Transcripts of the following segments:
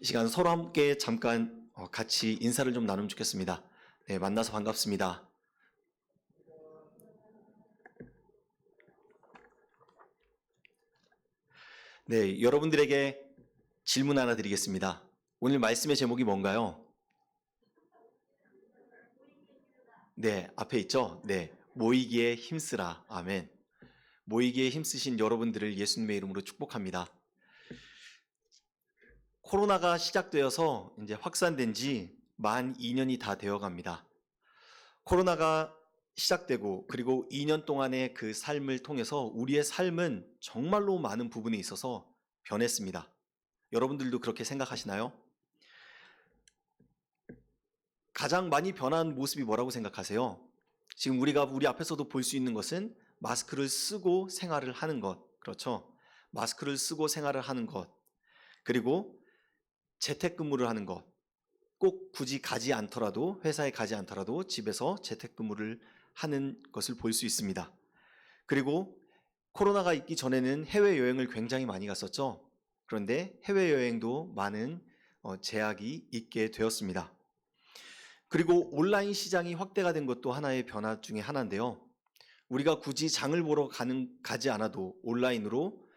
이 시간 서로 함께 잠깐 같이 인사를 좀 나누면 좋겠습니다. 네, 만나서 반갑습니다. 네, 여러분들에게 질문 하나 드리겠습니다. 오늘 말씀의 제목이 뭔가요? 네, 앞에 있죠? 네, 모이기에 힘쓰라. 아멘. 모이기에 힘쓰신 여러분들을 예수님의 이름으로 축복합니다. 코로나가 시작되어서 이제 확산된 지 만 2년이 다 되어 갑니다. 코로나가 시작되고 그리고 2년 동안의 그 삶을 통해서 우리의 삶은 정말로 많은 부분에 있어서 변했습니다. 여러분들도 그렇게 생각하시나요? 가장 많이 변한 모습이 뭐라고 생각하세요? 지금 우리가 우리 앞에서도 볼 수 있는 것은 마스크를 쓰고 생활을 하는 것. 그렇죠? 마스크를 쓰고 생활을 하는 것. 그리고 재택근무를 하는 것. 꼭 굳이 가지 않더라도 회사에 가지 않더라도 집에서 재택근무를 하는 것을 볼 수 있습니다. 그리고 코로나가 있기 전에는 해외여행을 굉장히 많이 갔었죠. 그런데 해외여행도 많은 제약이 있게 되었습니다. 그리고 온라인 시장이 확대가 된 것도 하나의 변화 중에 하나인데요. 우리가 굳이 장을 보러 가지 않아도 온라인으로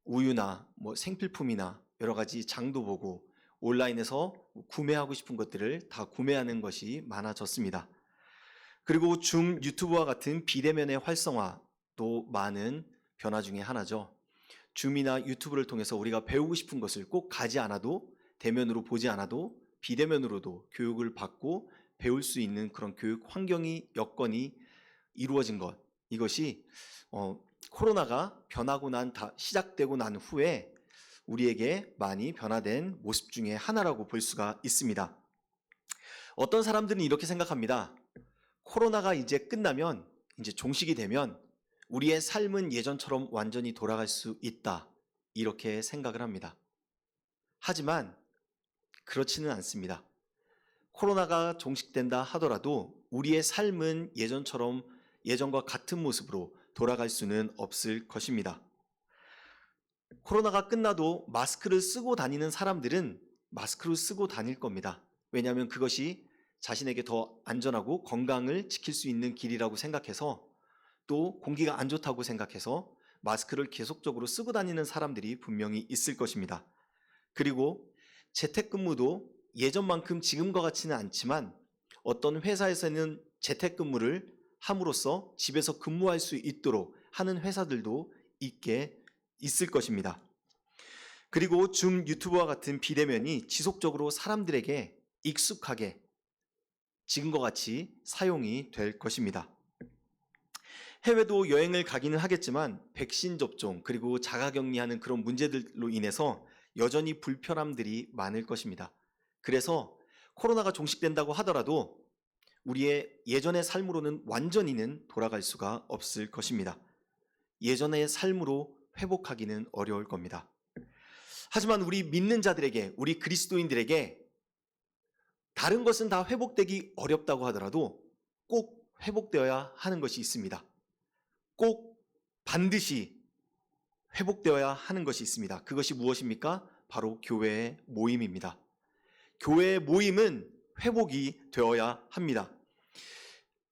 우유나 생필품이나 여러 가지 장도 보고 온라인에서 구매하고 싶은 것들을 다 구매하는 것이 많아졌습니다. 그리고 줌, 유튜브와 같은 비대면의 활성화도 많은 변화 중에 하나죠. 줌이나 유튜브를 통해서 우리가 배우고 싶은 것을 꼭 가지 않아도 대면으로 보지 않아도 비대면으로도 교육을 받고 배울 수 있는 그런 교육 환경이 여건이 이루어진 것. 이것이 코로나가 시작되고 난 후에 우리에게 많이 변화된 모습 중에 하나라고 볼 수가 있습니다. 어떤 사람들은 이렇게 생각합니다. 코로나가 이제 끝나면, 이제 종식이 되면 우리의 삶은 예전처럼 완전히 돌아갈 수 있다. 이렇게 생각을 합니다. 하지만 그렇지는 않습니다. 코로나가 종식된다 하더라도 우리의 삶은 예전과 같은 모습으로 돌아갈 수는 없을 것입니다. 코로나가 끝나도 마스크를 쓰고 다니는 사람들은 마스크를 쓰고 다닐 겁니다. 왜냐하면 그것이 자신에게 더 안전하고 건강을 지킬 수 있는 길이라고 생각해서 또 공기가 안 좋다고 생각해서 마스크를 계속적으로 쓰고 다니는 사람들이 분명히 있을 것입니다. 그리고 재택근무도 예전만큼 지금과 같지는 않지만 어떤 회사에서는 재택근무를 함으로써 집에서 근무할 수 있도록 하는 회사들도 있을 것입니다. 그리고 줌, 유튜브와 같은 비대면이 지속적으로 사람들에게 익숙하게 지금과 같이 사용이 될 것입니다. 해외도 여행을 가기는 하겠지만 백신 접종 그리고 자가격리하는 그런 문제들로 인해서 여전히 불편함들이 많을 것입니다. 그래서 코로나가 종식된다고 하더라도 우리의 예전의 삶으로는 완전히는 돌아갈 수가 없을 것입니다. 예전의 삶으로 회복하기는 어려울 겁니다. 하지만 우리 믿는 자들에게, 우리 그리스도인들에게 다른 것은 다 회복되기 어렵다고 하더라도 꼭 회복되어야 하는 것이 있습니다. 꼭 반드시 회복되어야 하는 것이 있습니다. 그것이 무엇입니까? 바로 교회의 모임입니다. 교회의 모임은 회복이 되어야 합니다.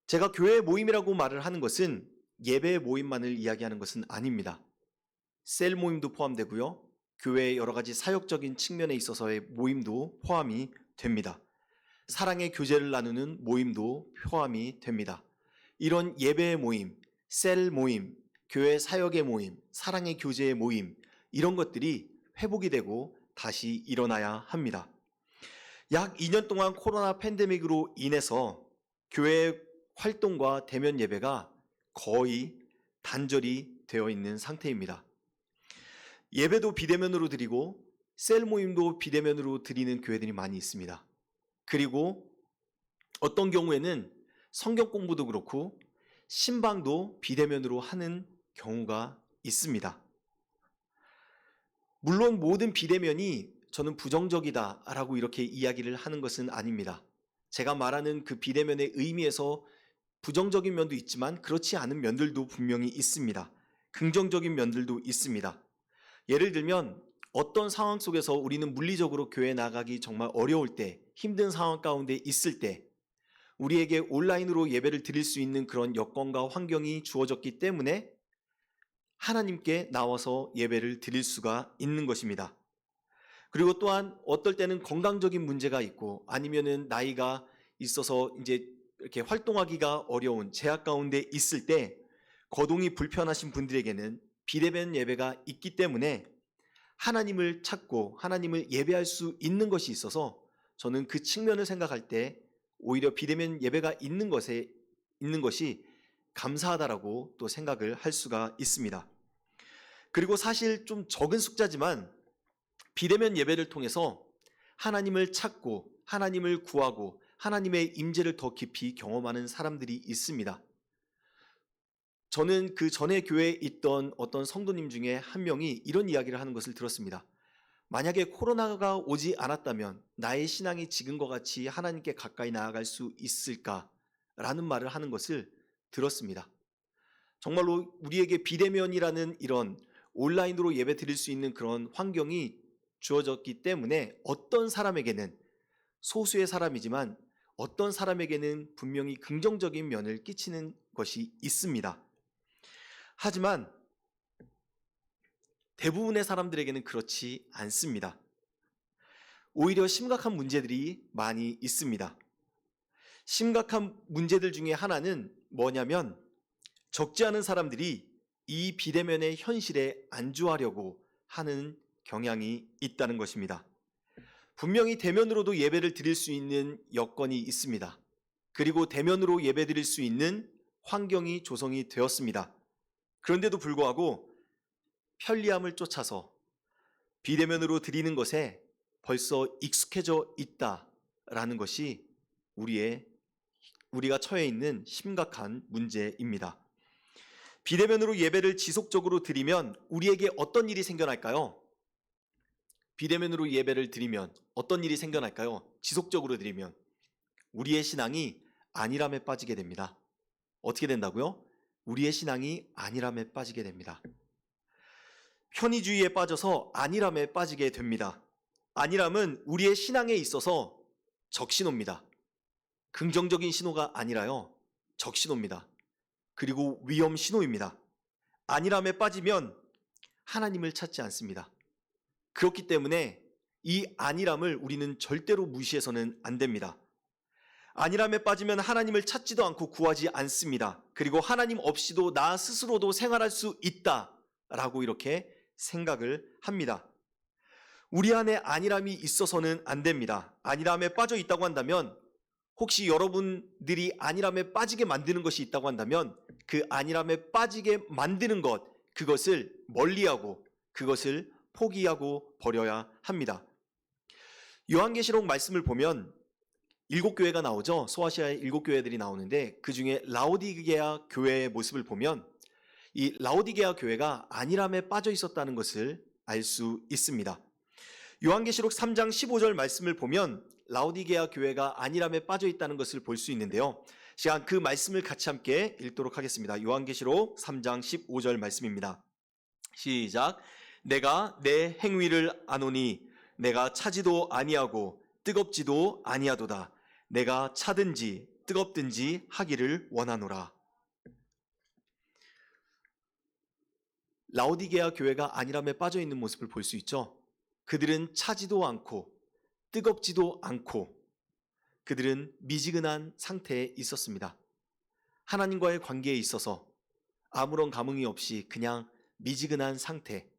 제가 교회의 모임이라고 말을 하는 것은 예배의 모임만을 이야기하는 것은 아닙니다. 셀 모임도 포함되고요. 교회의 여러 가지 사역적인 측면에 있어서의 모임도 포함이 됩니다. 사랑의 교제를 나누는 모임도 포함이 됩니다. 이런 예배의 모임, 셀 모임, 교회 사역의 모임, 사랑의 교제의 모임, 이런 것들이 회복이 되고 다시 일어나야 합니다. 약 2년 동안 코로나 팬데믹으로 인해서 교회의 활동과 대면 예배가 거의 단절이 되어 있는 상태입니다. 예배도 비대면으로 드리고 셀 모임도 비대면으로 드리는 교회들이 많이 있습니다. 그리고 어떤 경우에는 성경 공부도 그렇고 신방도 비대면으로 하는 경우가 있습니다. 물론 모든 비대면이 저는 부정적이다라고 이렇게 이야기를 하는 것은 아닙니다. 제가 말하는 그 비대면의 의미에서 부정적인 면도 있지만 그렇지 않은 면들도 분명히 있습니다. 긍정적인 면들도 있습니다. 예를 들면 어떤 상황 속에서 우리는 물리적으로 교회 나가기 정말 어려울 때, 힘든 상황 가운데 있을 때 우리에게 온라인으로 예배를 드릴 수 있는 그런 여건과 환경이 주어졌기 때문에 하나님께 나와서 예배를 드릴 수가 있는 것입니다. 그리고 또한 어떨 때는 건강적인 문제가 있고 아니면은 나이가 있어서 이제 이렇게 활동하기가 어려운 제약 가운데 있을 때 거동이 불편하신 분들에게는 비대면 예배가 있기 때문에 하나님을 찾고 하나님을 예배할 수 있는 것이 있어서 저는 그 측면을 생각할 때 오히려 비대면 예배가 있는 것이 감사하다라고 또 생각을 할 수가 있습니다. 그리고 사실 좀 적은 숫자지만 비대면 예배를 통해서 하나님을 찾고 하나님을 구하고 하나님의 임재를 더 깊이 경험하는 사람들이 있습니다. 저는 그 전에 교회에 있던 어떤 성도님 중에 한 명이 이런 이야기를 하는 것을 들었습니다. 만약에 코로나가 오지 않았다면 나의 신앙이 지금과 같이 하나님께 가까이 나아갈 수 있을까라는 말을 하는 것을 들었습니다. 정말로 우리에게 비대면이라는 이런 온라인으로 예배 드릴 수 있는 그런 환경이 주어졌기 때문에 어떤 사람에게는 소수의 사람이지만 어떤 사람에게는 분명히 긍정적인 면을 끼치는 것이 있습니다. 하지만 대부분의 사람들에게는 그렇지 않습니다. 오히려 심각한 문제들이 많이 있습니다. 심각한 문제들 중에 하나는 뭐냐면 적지 않은 사람들이 이 비대면의 현실에 안주하려고 하는 경향이 있다는 것입니다. 분명히 대면으로도 예배를 드릴 수 있는 여건이 있습니다. 그리고 대면으로 예배 드릴 수 있는 환경이 조성이 되었습니다. 그런데도 불구하고 편리함을 쫓아서 비대면으로 드리는 것에 벌써 익숙해져 있다라는 것이 우리가 처해 있는 심각한 문제입니다. 비대면으로 예배를 지속적으로 드리면 우리에게 어떤 일이 생겨날까요? 비대면으로 예배를 드리면 어떤 일이 생겨날까요? 지속적으로 드리면 우리의 신앙이 안일함에 빠지게 됩니다. 어떻게 된다고요? 우리의 신앙이 안일함에 빠지게 됩니다. 편의주의에 빠져서 안일함에 빠지게 됩니다. 안일함은 우리의 신앙에 있어서 적신호입니다. 긍정적인 신호가 아니라요, 적신호입니다. 그리고 위험 신호입니다. 안일함에 빠지면 하나님을 찾지 않습니다. 그렇기 때문에 이 안일함을 우리는 절대로 무시해서는 안 됩니다. 안일함에 빠지면 하나님을 찾지도 않고 구하지 않습니다. 그리고 하나님 없이도 나 스스로도 생활할 수 있다라고 이렇게 생각을 합니다. 우리 안에 안일함이 있어서는 안 됩니다. 안일함에 빠져 있다고 한다면 혹시 여러분들이 안일함에 빠지게 만드는 것이 있다고 한다면 그 안일함에 빠지게 만드는 그것을 멀리하고 그것을 포기하고 버려야 합니다. 요한계시록 말씀을 보면 7교회가 나오죠. 소아시아의 7교회들이 나오는데 그 중에 라오디게아 교회의 모습을 보면 이 라오디게아 교회가 안일함에 빠져 있었다는 것을 알 수 있습니다. 요한계시록 3장 15절 말씀을 보면 라오디게아 교회가 안일함에 빠져 있다는 것을 볼 수 있는데요. 시간 그 말씀을 같이 함께 읽도록 하겠습니다. 요한계시록 3장 15절 말씀입니다. 시작. 내가 내 행위를 아노니 내가 차지도 아니하고 뜨겁지도 아니하도다. 내가 차든지 뜨겁든지 하기를 원하노라. 라오디게아 교회가 안일함에 빠져 있는 모습을 볼 수 있죠. 그들은 차지도 않고 뜨겁지도 않고 그들은 미지근한 상태에 있었습니다. 하나님과의 관계에 있어서 아무런 감흥이 없이 그냥 미지근한 상태,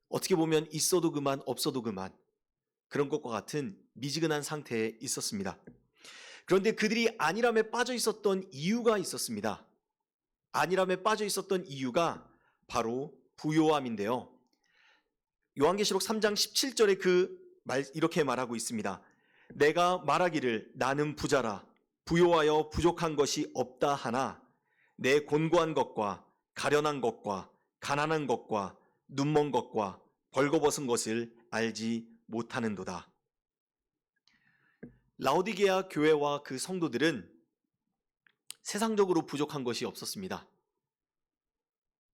어떻게 보면 있어도 그만 없어도 그만 그런 것과 같은 미지근한 상태에 있었습니다. 그런데 그들이 안일함에 빠져 있었던 이유가 있었습니다. 안일함에 빠져 있었던 이유가 바로 부요함인데요. 요한계시록 3장 17절에 이렇게 말하고 있습니다. 내가 말하기를 나는 부자라 부요하여 부족한 것이 없다 하나 내 곤고한 것과 가련한 것과 가난한 것과 눈먼 것과 벌거벗은 것을 알지 못하는도다. 라오디게아 교회와 그 성도들은 세상적으로 부족한 것이 없었습니다.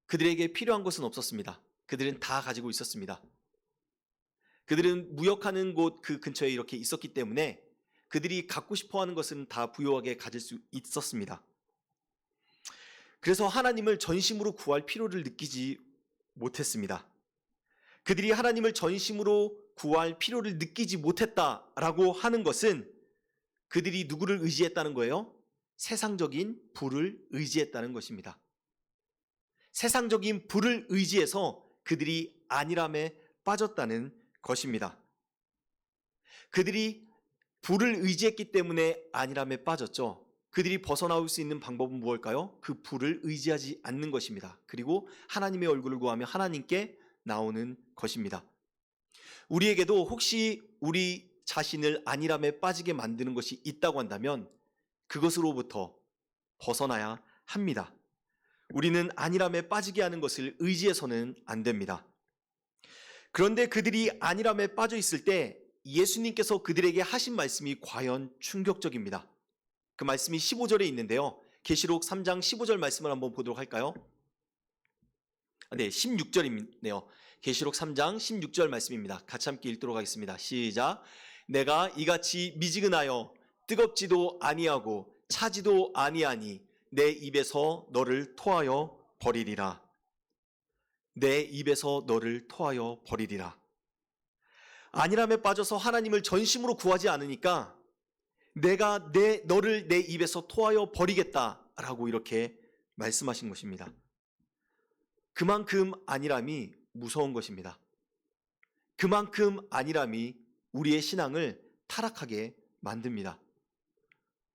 그들에게 필요한 것은 없었습니다. 그들은 다 가지고 있었습니다. 그들은 무역하는 곳 그 근처에 이렇게 있었기 때문에 그들이 갖고 싶어 하는 것은 다 부유하게 가질 수 있었습니다. 그래서 하나님을 전심으로 구할 필요를 느끼지 못했습니다. 그들이 하나님을 전심으로 구할 필요를 느끼지 못했다라고 하는 것은 그들이 누구를 의지했다는 거예요? 세상적인 부를 의지했다는 것입니다. 세상적인 부를 의지해서 그들이 안일함에 빠졌다는 것입니다. 그들이 부를 의지했기 때문에 안일함에 빠졌죠. 그들이 벗어나올 수 있는 방법은 무엇일까요? 그 부를 의지하지 않는 것입니다. 그리고 하나님의 얼굴을 구하며 하나님께 나오는 것입니다. 우리에게도 혹시 우리 자신을 안일함에 빠지게 만드는 것이 있다고 한다면 그것으로부터 벗어나야 합니다. 우리는 안일함에 빠지게 하는 것을 의지해서는 안 됩니다. 그런데 그들이 안일함에 빠져 있을 때 예수님께서 그들에게 하신 말씀이 과연 충격적입니다. 그 말씀이 15절에 있는데요. 계시록 3장 15절 말씀을 한번 보도록 할까요? 네, 16절이네요. 계시록 3장 16절 말씀입니다. 같이 함께 읽도록 하겠습니다. 시작. 내가 이같이 미지근하여 뜨겁지도 아니하고 차지도 아니하니 내 입에서 너를 토하여 버리리라. 내 입에서 너를 토하여 버리리라. 안일함에 빠져서 하나님을 전심으로 구하지 않으니까 내가 너를 내 입에서 토하여 버리겠다라고 이렇게 말씀하신 것입니다. 그만큼 안일함이 무서운 것입니다. 그만큼 안일함이 우리의 신앙을 타락하게 만듭니다.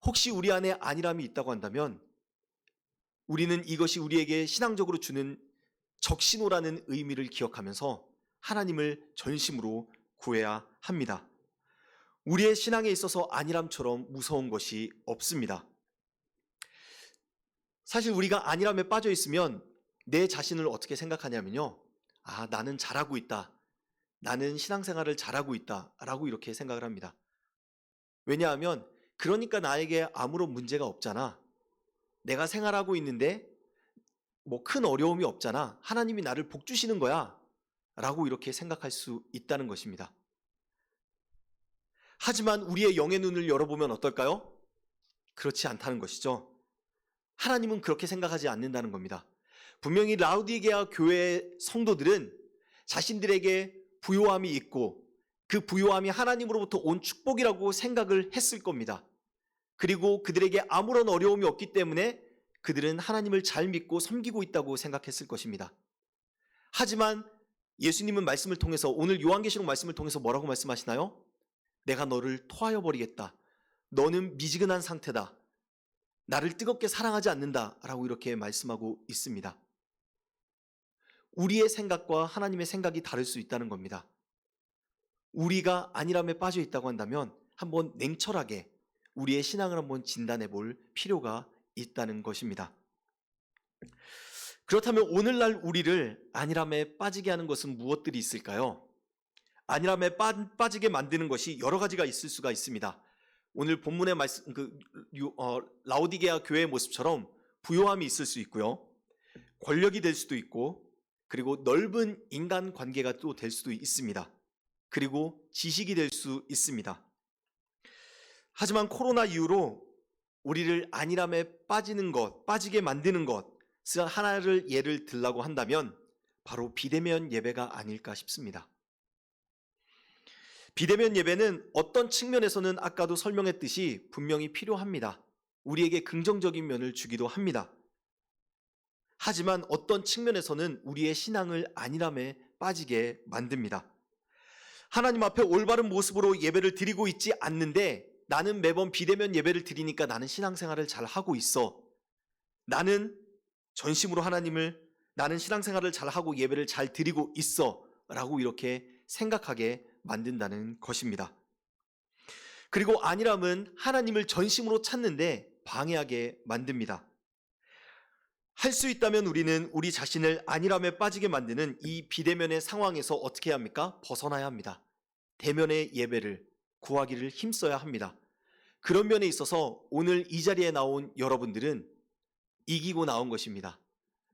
혹시 우리 안에 안일함이 있다고 한다면 우리는 이것이 우리에게 신앙적으로 주는 적신호라는 의미를 기억하면서 하나님을 전심으로 구해야 합니다. 우리의 신앙에 있어서 안일함처럼 무서운 것이 없습니다. 사실 우리가 안일함에 빠져 있으면 내 자신을 어떻게 생각하냐면요. 나는 잘하고 있다. 나는 신앙생활을 잘하고 있다. 라고 이렇게 생각을 합니다. 왜냐하면 그러니까 나에게 아무런 문제가 없잖아. 내가 생활하고 있는데 큰 어려움이 없잖아. 하나님이 나를 복 주시는 거야. 라고 이렇게 생각할 수 있다는 것입니다. 하지만 우리의 영의 눈을 열어보면 어떨까요? 그렇지 않다는 것이죠. 하나님은 그렇게 생각하지 않는다는 겁니다. 분명히 라우디게아 교회의 성도들은 자신들에게 부요함이 있고 그 부요함이 하나님으로부터 온 축복이라고 생각을 했을 겁니다. 그리고 그들에게 아무런 어려움이 없기 때문에 그들은 하나님을 잘 믿고 섬기고 있다고 생각했을 것입니다. 하지만 예수님은 말씀을 통해서 오늘 요한계시록 말씀을 통해서 뭐라고 말씀하시나요? 내가 너를 토하여 버리겠다. 너는 미지근한 상태다. 나를 뜨겁게 사랑하지 않는다. 라고 이렇게 말씀하고 있습니다. 우리의 생각과 하나님의 생각이 다를 수 있다는 겁니다. 우리가 안일함에 빠져 있다고 한다면 한번 냉철하게 우리의 신앙을 한번 진단해 볼 필요가 있다는 것입니다. 그렇다면 오늘날 우리를 안일함에 빠지게 하는 것은 무엇들이 있을까요? 안일함에 빠지게 만드는 것이 여러 가지가 있을 수가 있습니다. 오늘 본문의 말씀, 라오디게아 교회의 모습처럼 부요함이 있을 수 있고요. 권력이 될 수도 있고, 그리고 넓은 인간 관계가 또 될 수도 있습니다. 그리고 지식이 될 수 있습니다. 하지만 코로나 이후로 우리를 안일함에 빠지게 만드는 것을 하나를 예를 들라고 한다면 바로 비대면 예배가 아닐까 싶습니다. 비대면 예배는 어떤 측면에서는 아까도 설명했듯이 분명히 필요합니다. 우리에게 긍정적인 면을 주기도 합니다. 하지만 어떤 측면에서는 우리의 신앙을 안일함에 빠지게 만듭니다. 하나님 앞에 올바른 모습으로 예배를 드리고 있지 않는데 나는 매번 비대면 예배를 드리니까 나는 신앙생활을 잘 하고 있어. 나는 전심으로 나는 신앙생활을 잘 하고 예배를 잘 드리고 있어. 라고 이렇게 생각하게 만든다는 것입니다. 그리고 안일함은 하나님을 전심으로 찾는데 방해하게 만듭니다. 할 수 있다면 우리는 우리 자신을 안일함에 빠지게 만드는 이 비대면의 상황에서 어떻게 해야 합니까? 벗어나야 합니다. 대면의 예배를 구하기를 힘써야 합니다. 그런 면에 있어서 오늘 이 자리에 나온 여러분들은 이기고 나온 것입니다.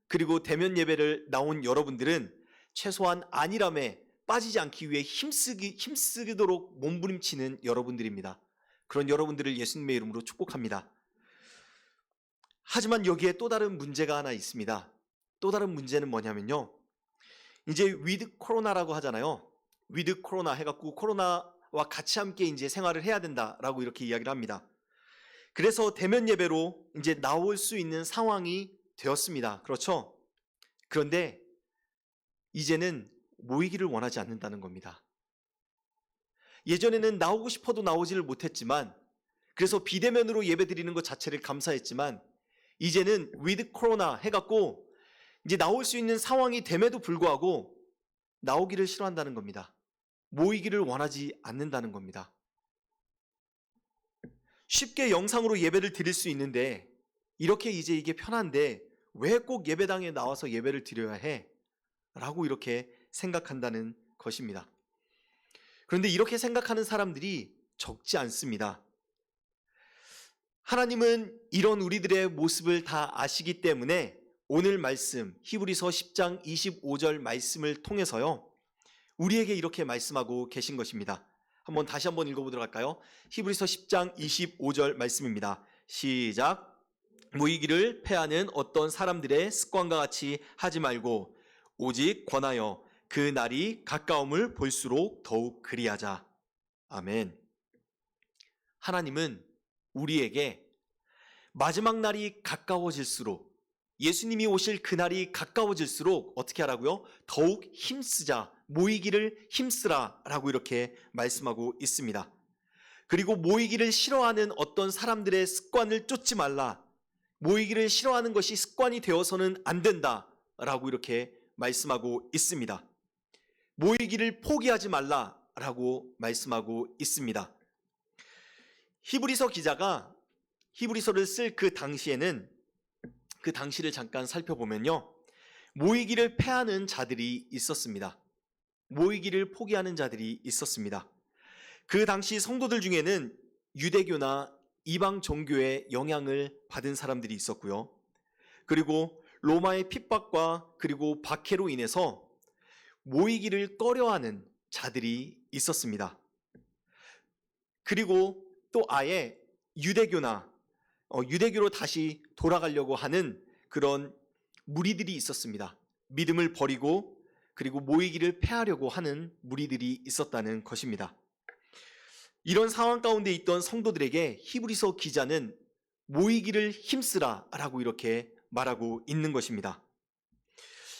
그리고 대면 예배를 나온 여러분들은 최소한 안일함에 빠지지 않기 위해 힘쓰도록 몸부림치는 여러분들입니다. 그런 여러분들을 예수님의 이름으로 축복합니다. 하지만 여기에 또 다른 문제가 하나 있습니다. 또 다른 문제는 뭐냐면요. 이제 위드 코로나라고 하잖아요. 위드 코로나 해갖고 코로나와 같이 함께 이제 생활을 해야 된다라고 이렇게 이야기를 합니다. 그래서 대면 예배로 이제 나올 수 있는 상황이 되었습니다. 그렇죠? 그런데 이제는 모이기를 원하지 않는다는 겁니다. 예전에는 나오고 싶어도 나오지를 못했지만, 그래서 비대면으로 예배드리는 것 자체를 감사했지만, 이제는 위드 코로나 해갖고 이제 나올 수 있는 상황이 됨에도 불구하고 나오기를 싫어한다는 겁니다. 모이기를 원하지 않는다는 겁니다. 쉽게 영상으로 예배를 드릴 수 있는데, 이렇게 이제 이게 편한데 왜 꼭 예배당에 나와서 예배를 드려야 해? 라고 이렇게 생각한다는 것입니다. 그런데 이렇게 생각하는 사람들이 적지 않습니다. 하나님은 이런 우리들의 모습을 다 아시기 때문에 오늘 말씀 히브리서 10장 25절 말씀을 통해서요, 우리에게 이렇게 말씀하고 계신 것입니다. 다시 한번 읽어보도록 할까요? 히브리서 10장 25절 말씀입니다. 시작. 모이기를 패하는 어떤 사람들의 습관과 같이 하지 말고 오직 권하여 그 날이 가까움을 볼수록 더욱 그리하자. 아멘. 하나님은 우리에게 마지막 날이 가까워질수록, 예수님이 오실 그날이 가까워질수록 어떻게 하라고요? 더욱 힘쓰자, 모이기를 힘쓰라 라고 이렇게 말씀하고 있습니다. 그리고 모이기를 싫어하는 어떤 사람들의 습관을 쫓지 말라, 모이기를 싫어하는 것이 습관이 되어서는 안 된다 라고 이렇게 말씀하고 있습니다. 모이기를 포기하지 말라 라고 말씀하고 있습니다. 히브리서 기자가 히브리서를 쓸 그 당시에는, 그 당시를 잠깐 살펴보면요, 모이기를 패하는 자들이 있었습니다. 모이기를 포기하는 자들이 있었습니다. 그 당시 성도들 중에는 유대교나 이방 종교의 영향을 받은 사람들이 있었고요. 그리고 로마의 핍박과 그리고 박해로 인해서 모이기를 꺼려하는 자들이 있었습니다. 그리고 또 아예 유대교로 다시 돌아가려고 하는 그런 무리들이 있었습니다. 믿음을 버리고 그리고 모이기를 패하려고 하는 무리들이 있었다는 것입니다. 이런 상황 가운데 있던 성도들에게 히브리서 기자는 모이기를 힘쓰라 라고 이렇게 말하고 있는 것입니다.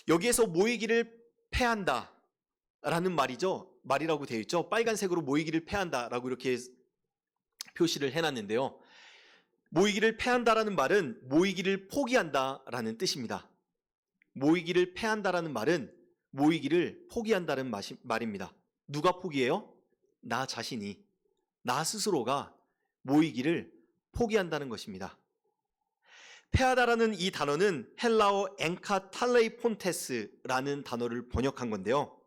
여기에서 모이기를 패한다 라는 말이라고 되어 있죠. 빨간색으로 모이기를 패한다 라고 이렇게 표시를 해놨는데요. 모이기를 패한다라는 말은 모이기를 포기한다라는 뜻입니다. 모이기를 패한다라는 말은 모이기를 포기한다는 말입니다. 누가 포기해요? 나 자신이, 나 스스로가 모이기를 포기한다는 것입니다. 패하다라는 이 단어는 헬라어 엔카탈레이폰테스라는 단어를 번역한 건데요.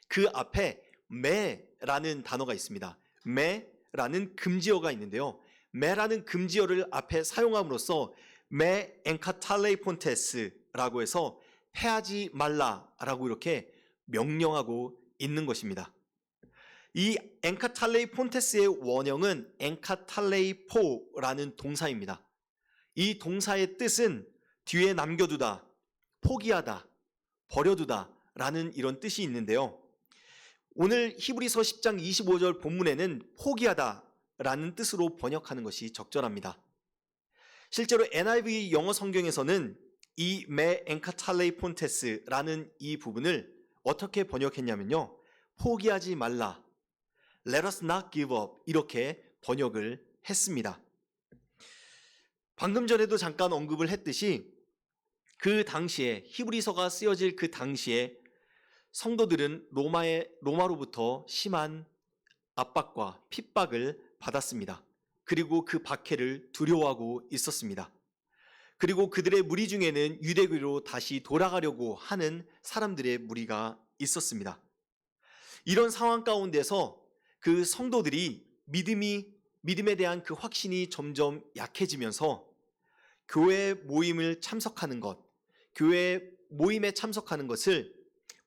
그 앞에 메라는 단어가 있습니다. 메라는 금지어가 있는데요. 메라는 금지어를 앞에 사용함으로써 메 엔카탈레이폰테스라고 해서 패하지 말라라고 이렇게 명령하고 있는 것입니다. 이 엔카탈레이폰테스의 원형은 엔카탈레이포라는 동사입니다. 이 동사의 뜻은 뒤에 남겨두다, 포기하다, 버려두다 라는 이런 뜻이 있는데요. 오늘 히브리서 10장 25절 본문에는 포기하다 라는 뜻으로 번역하는 것이 적절합니다. 실제로 NIV 영어 성경에서는 이 메 엔카탈레이폰테스라는 이 부분을 어떻게 번역했냐면요, 포기하지 말라, Let us not give up, 이렇게 번역을 했습니다. 방금 전에도 잠깐 언급을 했듯이 그 당시에, 히브리서가 쓰여질 그 당시에 성도들은 로마로부터 심한 압박과 핍박을 받았습니다. 그리고 그 박해를 두려워하고 있었습니다. 그리고 그들의 무리 중에는 유대교로 다시 돌아가려고 하는 사람들의 무리가 있었습니다. 이런 상황 가운데서 그 성도들이 믿음에 대한 그 확신이 점점 약해지면서 교회 모임을 참석하는 것, 교회 모임에 참석하는 것을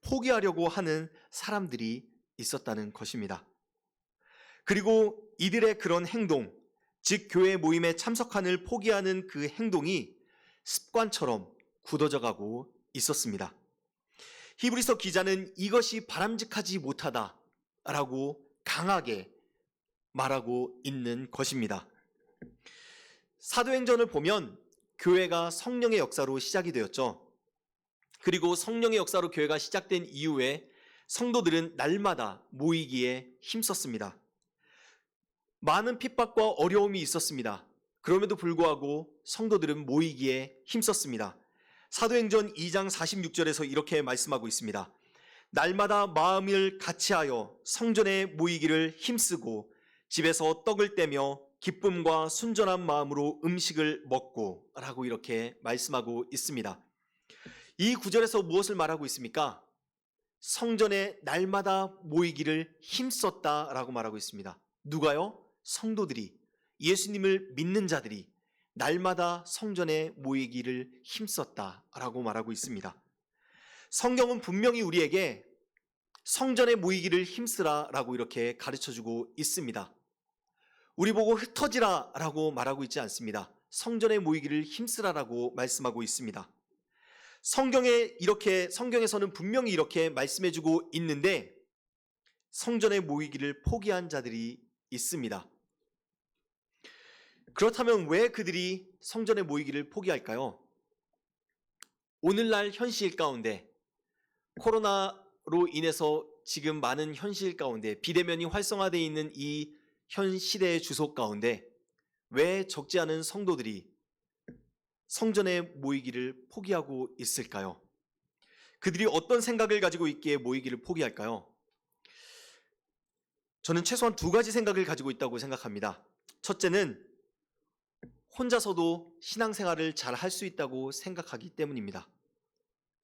포기하려고 하는 사람들이 있었다는 것입니다. 그리고 이들의 그런 행동, 즉 교회 모임에 참석하는 포기하는 그 행동이 습관처럼 굳어져 가고 있었습니다. 히브리서 기자는 이것이 바람직하지 못하다라고 강하게 말하고 있는 것입니다. 사도행전을 보면 교회가 성령의 역사로 시작이 되었죠. 그리고 성령의 역사로 교회가 시작된 이후에 성도들은 날마다 모이기에 힘썼습니다. 많은 핍박과 어려움이 있었습니다. 그럼에도 불구하고 성도들은 모이기에 힘썼습니다. 사도행전 2장 46절에서 이렇게 말씀하고 있습니다. 날마다 마음을 같이하여 성전에 모이기를 힘쓰고 집에서 떡을 떼며 기쁨과 순전한 마음으로 음식을 먹고 라고 이렇게 말씀하고 있습니다. 이 구절에서 무엇을 말하고 있습니까? 성전에 날마다 모이기를 힘썼다라고 말하고 있습니다. 누가요? 성도들이, 예수님을 믿는 자들이 날마다 성전에 모이기를 힘썼다라고 말하고 있습니다. 성경은 분명히 우리에게 성전에 모이기를 힘쓰라라고 이렇게 가르쳐주고 있습니다. 우리 보고 흩어지라라고 말하고 있지 않습니다. 성전에 모이기를 힘쓰라라고 말씀하고 있습니다. 성경에서는 분명히 이렇게 말씀해주고 있는데 성전에 모이기를 포기한 자들이 있습니다. 그렇다면 왜 그들이 성전에 모이기를 포기할까요? 오늘날 현실 가운데 코로나로 인해서 지금 많은 현실 가운데 비대면이 활성화되어 있는 이 현 시대의 주속 가운데 왜 적지 않은 성도들이 성전에 모이기를 포기하고 있을까요? 그들이 어떤 생각을 가지고 있기에 모이기를 포기할까요? 저는 최소한 두 가지 생각을 가지고 있다고 생각합니다. 첫째는 혼자서도 신앙생활을 잘 할 수 있다고 생각하기 때문입니다.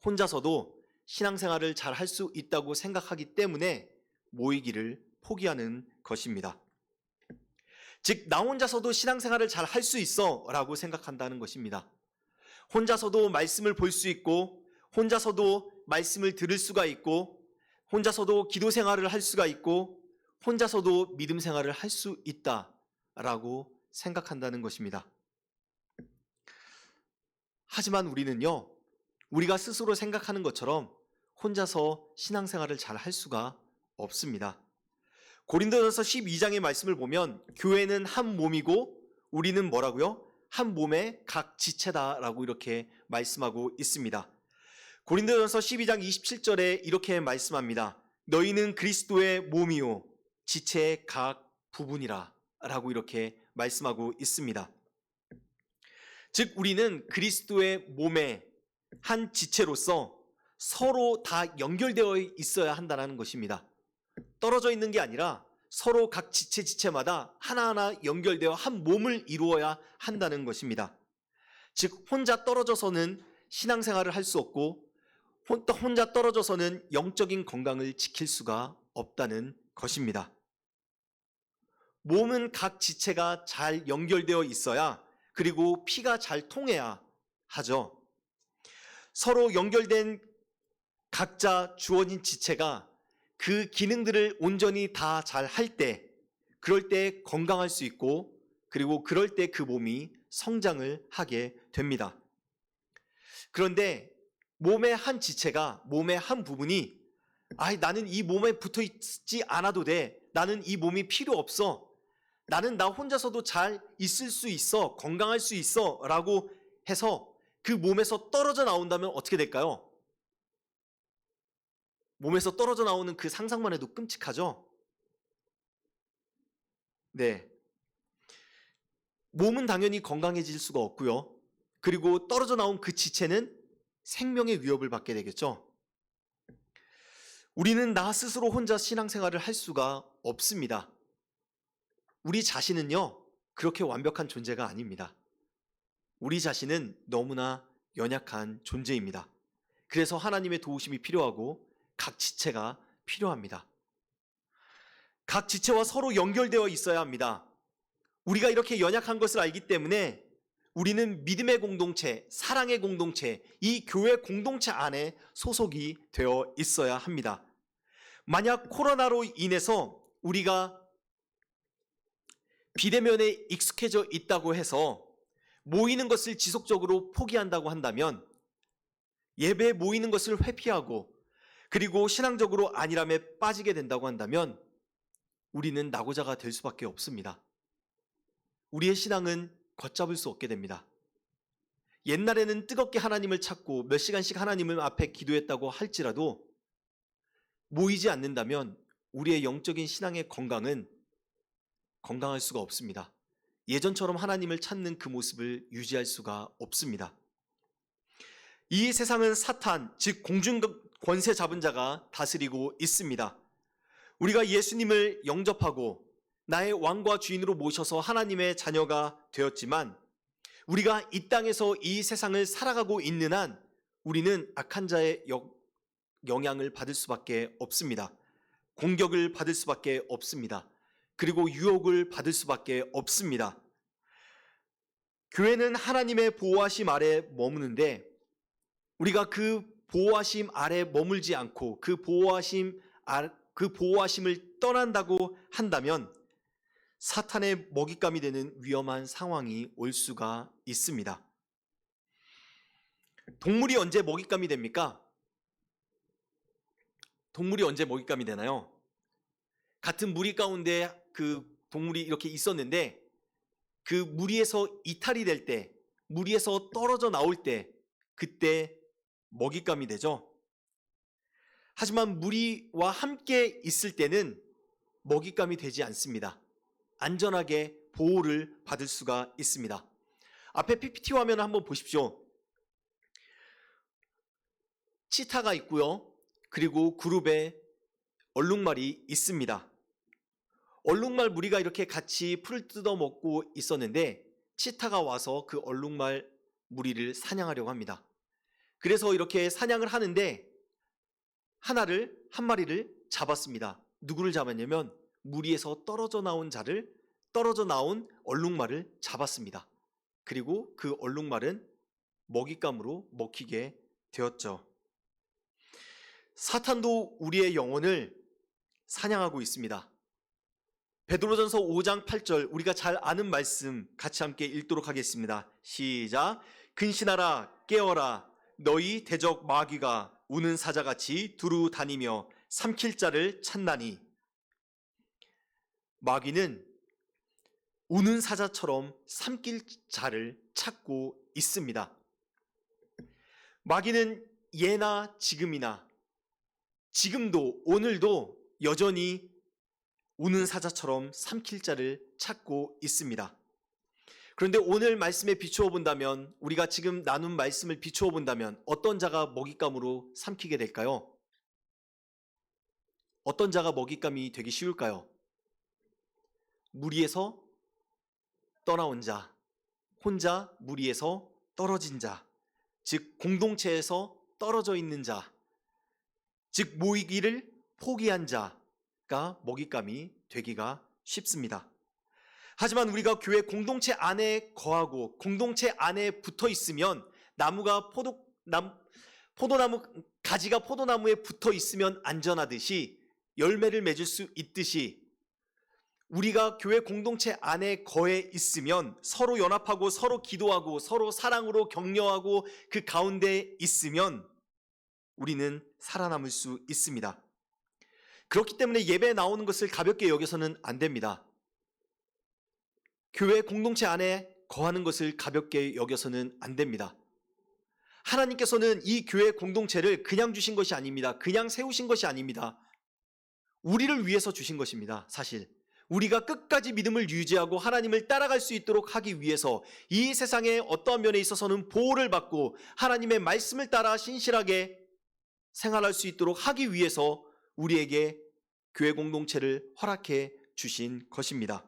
혼자서도 신앙생활을 잘 할 수 있다고 생각하기 때문에 모이기를 포기하는 것입니다. 즉, 나 혼자서도 신앙생활을 잘 할 수 있어 라고 생각한다는 것입니다. 혼자서도 말씀을 볼 수 있고, 혼자서도 말씀을 들을 수가 있고, 혼자서도 기도 생활을 할 수가 있고, 혼자서도 믿음 생활을 할 수 있다라고 생각한다는 것입니다. 하지만 우리는요, 우리가 스스로 생각하는 것처럼 혼자서 신앙생활을 잘 할 수가 없습니다. 고린도전서 12장의 말씀을 보면 교회는 한 몸이고 우리는 뭐라고요? 한 몸의 각 지체다라고 이렇게 말씀하고 있습니다. 고린도전서 12장 27절에 이렇게 말씀합니다. 너희는 그리스도의 몸이요 지체의 각 부분이라 라고 이렇게 말씀하고 있습니다. 즉 우리는 그리스도의 몸의 한 지체로서 서로 다 연결되어 있어야 한다는 것입니다. 떨어져 있는 게 아니라 서로 각 지체마다 하나하나 연결되어 한 몸을 이루어야 한다는 것입니다. 즉 혼자 떨어져서는 신앙생활을 할 수 없고 혼자 떨어져서는 영적인 건강을 지킬 수가 없다는 것입니다. 몸은 각 지체가 잘 연결되어 있어야 그리고 피가 잘 통해야 하죠. 서로 연결된 각자 주어진 지체가 그 기능들을 온전히 다 잘 할 때, 그럴 때 건강할 수 있고, 그리고 그럴 때 그 몸이 성장을 하게 됩니다. 그런데 몸의 한 지체가, 몸의 한 부분이 나는 이 몸에 붙어 있지 않아도 돼. 나는 이 몸이 필요 없어. 나는 나 혼자서도 잘 있을 수 있어. 건강할 수 있어. 라고 해서 그 몸에서 떨어져 나온다면 어떻게 될까요? 몸에서 떨어져 나오는 그 상상만 해도 끔찍하죠? 네. 몸은 당연히 건강해질 수가 없고요. 그리고 떨어져 나온 그 지체는 생명의 위협을 받게 되겠죠. 우리는 나 스스로 혼자 신앙생활을 할 수가 없습니다. 우리 자신은요, 그렇게 완벽한 존재가 아닙니다. 우리 자신은 너무나 연약한 존재입니다. 그래서 하나님의 도우심이 필요하고 각 지체가 필요합니다. 각 지체와 서로 연결되어 있어야 합니다. 우리가 이렇게 연약한 것을 알기 때문에 우리는 믿음의 공동체, 사랑의 공동체, 이 교회 공동체 안에 소속이 되어 있어야 합니다. 만약 코로나로 인해서 우리가 비대면에 익숙해져 있다고 해서 모이는 것을 지속적으로 포기한다고 한다면, 예배에 모이는 것을 회피하고 그리고 신앙적으로 안일함에 빠지게 된다고 한다면 우리는 낙오자가 될 수밖에 없습니다. 우리의 신앙은 걷잡을 수 없게 됩니다. 옛날에는 뜨겁게 하나님을 찾고 몇 시간씩 하나님을 앞에 기도했다고 할지라도 모이지 않는다면 우리의 영적인 신앙의 건강은 건강할 수가 없습니다. 예전처럼 하나님을 찾는 그 모습을 유지할 수가 없습니다. 이 세상은 사탄, 즉 공중 권세 잡은 자가 다스리고 있습니다. 우리가 예수님을 영접하고 나의 왕과 주인으로 모셔서 하나님의 자녀가 되었지만, 우리가 이 땅에서 이 세상을 살아가고 있는 한 우리는 악한 자의 영향을 받을 수밖에 없습니다. 공격을 받을 수밖에 없습니다. 그리고 유혹을 받을 수밖에 없습니다. 교회는 하나님의 보호하심 아래 머무는데, 우리가 그 보호하심 아래 머물지 않고 그 보호하심을 떠난다고 한다면 사탄의 먹잇감이 되는 위험한 상황이 올 수가 있습니다. 동물이 언제 먹잇감이 됩니까? 동물이 언제 먹잇감이 되나요? 같은 무리 가운데 그 동물이 이렇게 있었는데 그 무리에서 이탈이 될 때, 무리에서 떨어져 나올 때, 그때 먹잇감이 되죠. 하지만 무리와 함께 있을 때는 먹잇감이 되지 않습니다. 안전하게 보호를 받을 수가 있습니다. 앞에 PPT 화면을 한번 보십시오. 치타가 있고요. 그리고 그룹에 얼룩말이 있습니다. 얼룩말 무리가 이렇게 같이 풀을 뜯어먹고 있었는데 치타가 와서 그 얼룩말 무리를 사냥하려고 합니다. 그래서 이렇게 사냥을 하는데 한 마리를 잡았습니다. 누구를 잡았냐면 무리에서 떨어져 나온 얼룩말을 잡았습니다. 그리고 그 얼룩말은 먹잇감으로 먹히게 되었죠. 사탄도 우리의 영혼을 사냥하고 있습니다. 베드로전서 5장 8절, 우리가 잘 아는 말씀 같이 함께 읽도록 하겠습니다. 시작. 근신하라, 깨어라, 너희 대적 마귀가 우는 사자같이 두루 다니며 삼킬 자를 찾나니. 마귀는 우는 사자처럼 삼킬 자를 찾고 있습니다. 마귀는 예나 지금도 오늘도 여전히 우는 사자처럼 삼킬 자를 찾고 있습니다. 그런데 오늘 말씀에 비추어 본다면, 우리가 지금 나눈 말씀을 비추어 본다면 어떤 자가 먹잇감으로 삼키게 될까요? 어떤 자가 먹잇감이 되기 쉬울까요? 무리에서 떠나온 자, 혼자 무리에서 떨어진 자, 즉 공동체에서 떨어져 있는 자, 즉 모이기를 포기한 자가 먹잇감이 되기가 쉽습니다. 하지만 우리가 교회 공동체 안에 거하고 공동체 안에 붙어 있으면, 포도나무 가지가 포도나무에 붙어 있으면 안전하듯이, 열매를 맺을 수 있듯이, 우리가 교회 공동체 안에 거해 있으면 서로 연합하고 서로 기도하고 서로 사랑으로 격려하고 그 가운데 있으면 우리는 살아남을 수 있습니다. 그렇기 때문에 예배에 나오는 것을 가볍게 여겨서는 안 됩니다. 교회 공동체 안에 거하는 것을 가볍게 여겨서는 안 됩니다. 하나님께서는 이 교회 공동체를 그냥 주신 것이 아닙니다. 그냥 세우신 것이 아닙니다. 우리를 위해서 주신 것입니다. 사실 우리가 끝까지 믿음을 유지하고 하나님을 따라갈 수 있도록 하기 위해서, 이 세상의 어떠한 면에 있어서는 보호를 받고 하나님의 말씀을 따라 신실하게 생활할 수 있도록 하기 위해서 우리에게 교회 공동체를 허락해 주신 것입니다.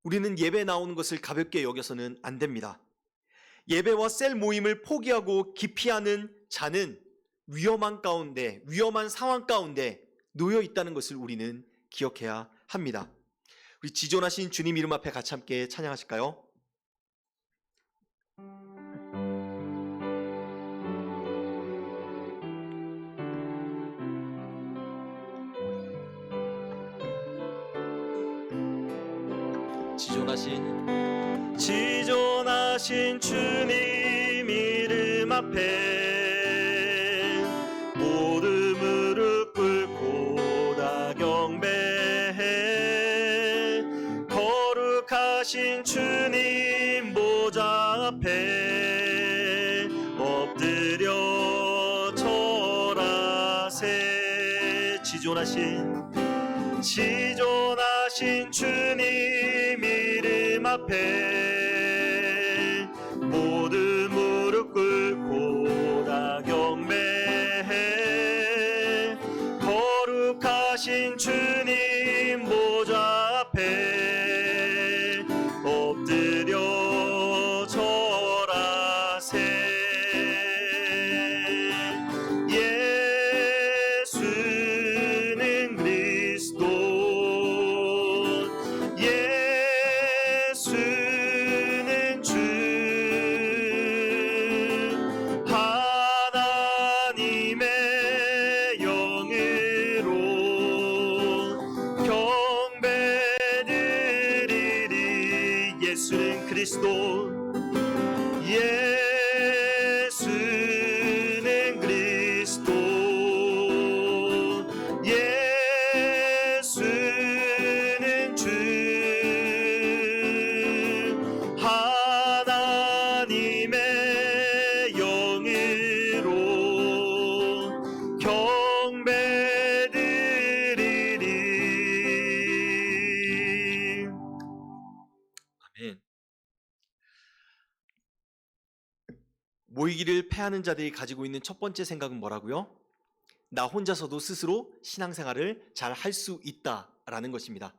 우리는 예배 나오는 것을 가볍게 여겨서는 안 됩니다. 예배와 셀 모임을 포기하고 기피하는 자는 위험한 상황 가운데 놓여 있다는 것을 우리는 기억해야 합니다. 우리 지존하신 주님 이름 앞에 같이 함께 찬양하실까요? 지존하신 주님 이름 앞에 모두 무릎 꿇고 다 경배해. 거룩하신 주님 보좌 앞에 엎드려 절하세. 지존하신 주님 이름 앞에 모두 무릎 꿇고 다 경배해. 거룩하신 주님 보좌 앞에 엎드려 절하세. 예수는 그리스도, 예수는 주, 하나님의 영으로 경배드리리. 예수는 그리스도, 예수는 그리스도, 예수는 주, 하나님의 영으로 경배드리리. 아멘. 모이기를 패하는 자들이 가지고 있는 첫 번째 생각은 뭐라고요? 나 혼자서도 스스로 신앙생활을 잘 할 수 있다라는 것입니다.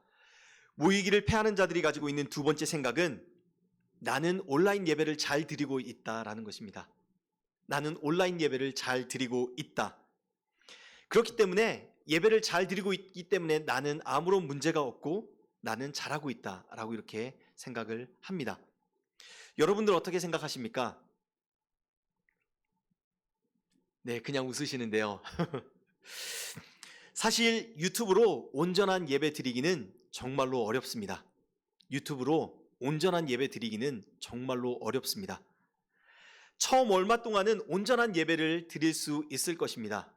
모이기를 패하는 자들이 가지고 있는 두 번째 생각은 나는 온라인 예배를 잘 드리고 있다라는 것입니다. 나는 온라인 예배를 잘 드리고 있다. 그렇기 때문에 예배를 잘 드리고 있기 때문에 나는 아무런 문제가 없고 나는 잘하고 있다라고 이렇게 생각을 합니다. 여러분들 어떻게 생각하십니까? 네, 그냥 웃으시는데요. 사실 유튜브로 온전한 예배 드리기는 정말로 어렵습니다. 유튜브로 온전한 예배 드리기는 정말로 어렵습니다. 처음 얼마 동안은 온전한 예배를 드릴 수 있을 것입니다.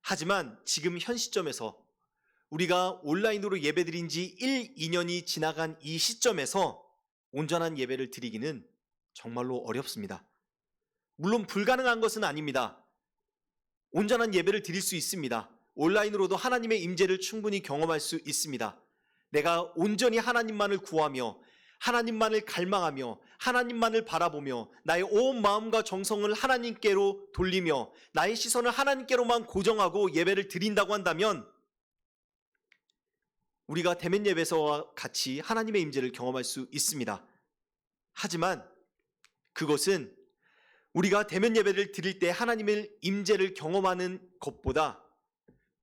하지만 지금 현 시점에서 우리가 온라인으로 예배 드린 지 1, 2년이 지나간 이 시점에서 온전한 예배를 드리기는 정말로 어렵습니다. 물론 불가능한 것은 아닙니다. 온전한 예배를 드릴 수 있습니다. 온라인으로도 하나님의 임재를 충분히 경험할 수 있습니다. 내가 온전히 하나님만을 구하며 하나님만을 갈망하며 하나님만을 바라보며 나의 온 마음과 정성을 하나님께로 돌리며 나의 시선을 하나님께로만 고정하고 예배를 드린다고 한다면 우리가 대면 예배서와 같이 하나님의 임재를 경험할 수 있습니다. 하지만 그것은 우리가 대면 예배를 드릴 때 하나님의 임재를 경험하는 것보다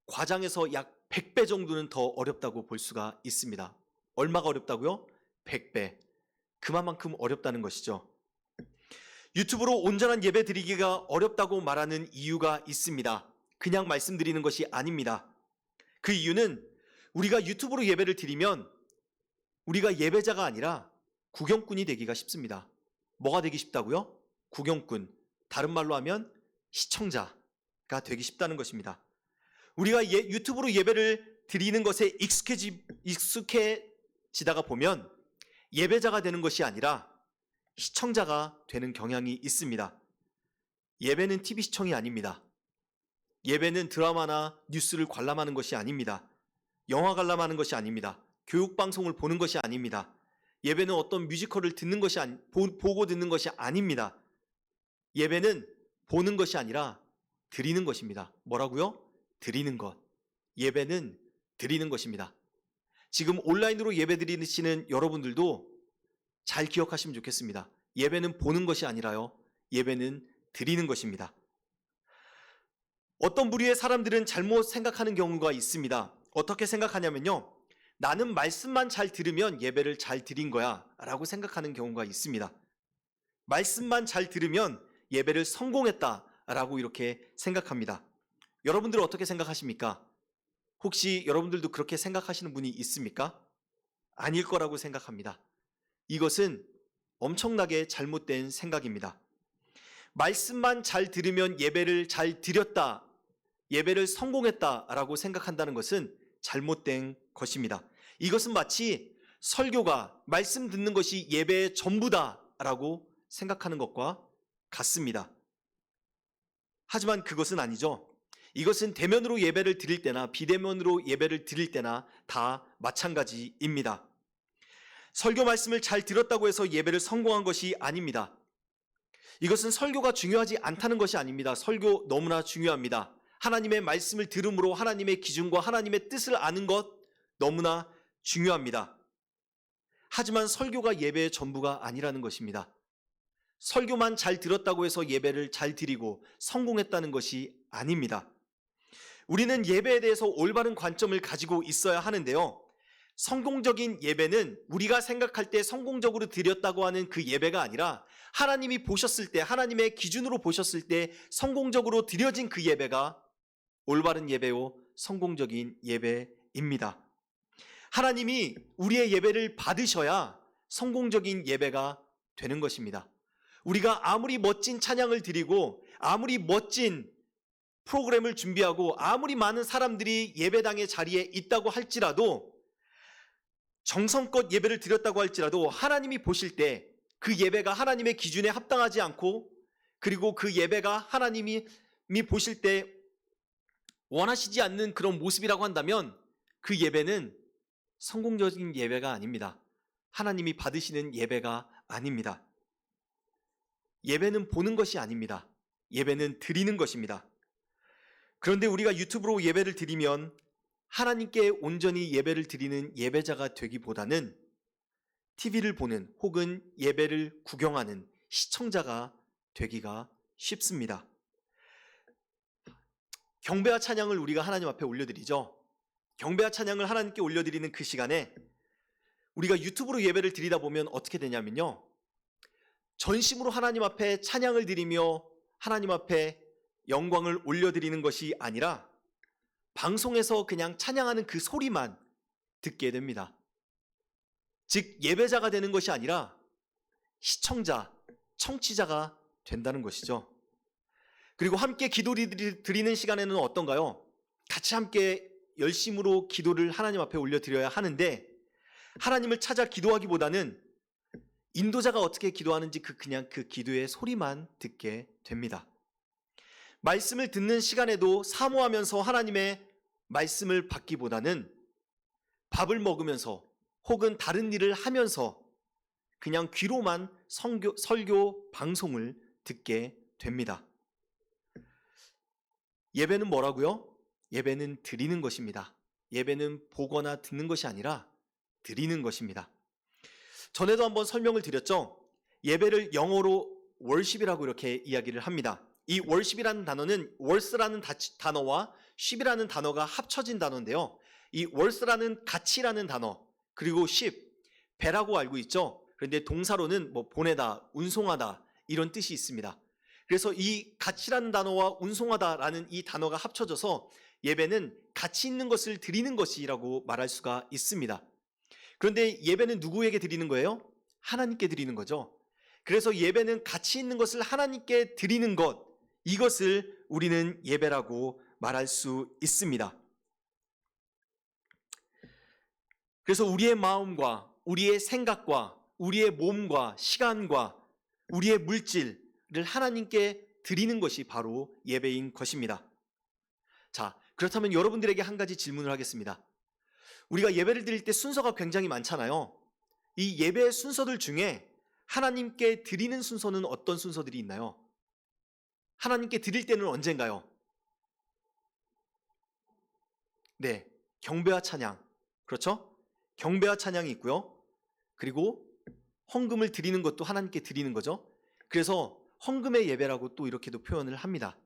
과장해서 약 100배 정도는 더 어렵다고 볼 수가 있습니다. 얼마가 어렵다고요? 100배. 그만큼 어렵다는 것이죠. 유튜브로 온전한 예배 드리기가 어렵다고 말하는 이유가 있습니다. 그냥 말씀드리는 것이 아닙니다. 그 이유는 우리가 유튜브로 예배를 드리면 우리가 예배자가 아니라 구경꾼이 되기가 쉽습니다. 뭐가 되기 쉽다고요? 구경꾼. 다른 말로 하면 시청자가 되기 쉽다는 것입니다. 우리가 유튜브로 예배를 드리는 것에 익숙해지다가 보면 예배자가 되는 것이 아니라 시청자가 되는 경향이 있습니다. 예배는 TV 시청이 아닙니다. 예배는 드라마나 뉴스를 관람하는 것이 아닙니다. 영화 관람하는 것이 아닙니다. 교육방송을 보는 것이 아닙니다. 예배는 어떤 뮤지컬을 듣는 것이 보고 듣는 것이 아닙니다. 예배는 보는 것이 아니라 드리는 것입니다. 뭐라고요? 드리는 것. 예배는 드리는 것입니다. 지금 온라인으로 예배 드리시는 여러분들도 잘 기억하시면 좋겠습니다. 예배는 보는 것이 아니라요. 예배는 드리는 것입니다. 어떤 부류의 사람들은 잘못 생각하는 경우가 있습니다. 어떻게 생각하냐면요. 나는 말씀만 잘 들으면 예배를 잘 드린 거야 라고 생각하는 경우가 있습니다. 말씀만 잘 들으면 예배를 성공했다 라고 이렇게 생각합니다. 여러분들은 어떻게 생각하십니까? 혹시 여러분들도 그렇게 생각하시는 분이 있습니까? 아닐 거라고 생각합니다. 이것은 엄청나게 잘못된 생각입니다. 말씀만 잘 들으면 예배를 잘 드렸다, 예배를 성공했다라고 생각한다는 것은 잘못된 것입니다. 이것은 마치 설교가 말씀 듣는 것이 예배의 전부다라고 생각하는 것과 같습니다. 하지만 그것은 아니죠. 이것은 대면으로 예배를 드릴 때나 비대면으로 예배를 드릴 때나 다 마찬가지입니다. 설교 말씀을 잘 들었다고 해서 예배를 성공한 것이 아닙니다. 이것은 설교가 중요하지 않다는 것이 아닙니다. 설교 너무나 중요합니다. 하나님의 말씀을 들음으로 하나님의 기준과 하나님의 뜻을 아는 것 너무나 중요합니다. 하지만 설교가 예배의 전부가 아니라는 것입니다. 설교만 잘 들었다고 해서 예배를 잘 드리고 성공했다는 것이 아닙니다. 우리는 예배에 대해서 올바른 관점을 가지고 있어야 하는데요. 성공적인 예배는 우리가 생각할 때 성공적으로 드렸다고 하는 그 예배가 아니라 하나님이 보셨을 때, 하나님의 기준으로 보셨을 때 성공적으로 드려진 그 예배가 올바른 예배요 성공적인 예배입니다. 하나님이 우리의 예배를 받으셔야 성공적인 예배가 되는 것입니다. 우리가 아무리 멋진 찬양을 드리고 아무리 멋진 프로그램을 준비하고 아무리 많은 사람들이 예배당의 자리에 있다고 할지라도, 정성껏 예배를 드렸다고 할지라도 하나님이 보실 때 그 예배가 하나님의 기준에 합당하지 않고, 그리고 그 예배가 하나님이 보실 때 원하시지 않는 그런 모습이라고 한다면 그 예배는 성공적인 예배가 아닙니다. 하나님이 받으시는 예배가 아닙니다. 예배는 보는 것이 아닙니다. 예배는 드리는 것입니다. 그런데 우리가 유튜브로 예배를 드리면 하나님께 온전히 예배를 드리는 예배자가 되기보다는 TV를 보는 혹은 예배를 구경하는 시청자가 되기가 쉽습니다. 경배와 찬양을 우리가 하나님 앞에 올려드리죠. 경배와 찬양을 하나님께 올려드리는 그 시간에 우리가 유튜브로 예배를 드리다 보면 어떻게 되냐면요, 전심으로 하나님 앞에 찬양을 드리며 하나님 앞에 영광을 올려드리는 것이 아니라 방송에서 그냥 찬양하는 그 소리만 듣게 됩니다. 즉 예배자가 되는 것이 아니라 시청자, 청취자가 된다는 것이죠. 그리고 함께 기도를 드리는 시간에는 어떤가요? 같이 함께 열심으로 기도를 하나님 앞에 올려드려야 하는데, 하나님을 찾아 기도하기보다는 인도자가 어떻게 기도하는지 그냥 그 기도의 소리만 듣게 됩니다. 말씀을 듣는 시간에도 사모하면서 하나님의 말씀을 받기보다는 밥을 먹으면서 혹은 다른 일을 하면서 그냥 귀로만 설교 방송을 듣게 됩니다. 예배는 뭐라고요? 예배는 드리는 것입니다. 예배는 보거나 듣는 것이 아니라 드리는 것입니다. 전에도 한번 설명을 드렸죠. 예배를 영어로 worship이라고 이렇게 이야기를 합니다. 이 worship이라는 단어는 worth라는 단어와 ship이라는 단어가 합쳐진 단어인데요. 이 worth라는 가치라는 단어, 그리고 ship, 배라고 알고 있죠. 그런데 동사로는 보내다, 운송하다 이런 뜻이 있습니다. 그래서 이 가치라는 단어와 운송하다라는 이 단어가 합쳐져서 예배는 가치 있는 것을 드리는 것이라고 말할 수가 있습니다. 그런데 예배는 누구에게 드리는 거예요? 하나님께 드리는 거죠. 그래서 예배는 가치 있는 것을 하나님께 드리는 것, 이것을 우리는 예배라고 말할 수 있습니다. 그래서 우리의 마음과 우리의 생각과 우리의 몸과 시간과 우리의 물질을 하나님께 드리는 것이 바로 예배인 것입니다. 자, 그렇다면 여러분들에게 한 가지 질문을 하겠습니다. 우리가 예배를 드릴 때 순서가 굉장히 많잖아요. 이 예배의 순서들 중에 하나님께 드리는 순서는 어떤 순서들이 있나요? 하나님께 드릴 때는 언젠가요? 네, 경배와 찬양. 그렇죠? 경배와 찬양이 있고요. 그리고 헌금을 드리는 것도 하나님께 드리는 거죠. 그래서 헌금의 예배라고 또 이렇게도 표현을 합니다.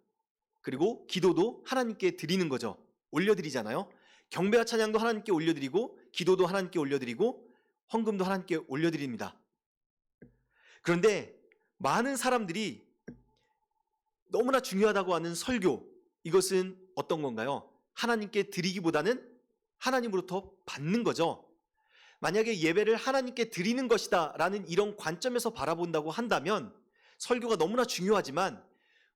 그리고 기도도 하나님께 드리는 거죠. 올려드리잖아요. 경배와 찬양도 하나님께 올려드리고, 기도도 하나님께 올려드리고, 헌금도 하나님께 올려드립니다. 그런데 많은 사람들이 너무나 중요하다고 하는 설교, 이것은 어떤 건가요? 하나님께 드리기보다는 하나님으로부터 받는 거죠. 만약에 예배를 하나님께 드리는 것이다 라는 이런 관점에서 바라본다고 한다면 설교가 너무나 중요하지만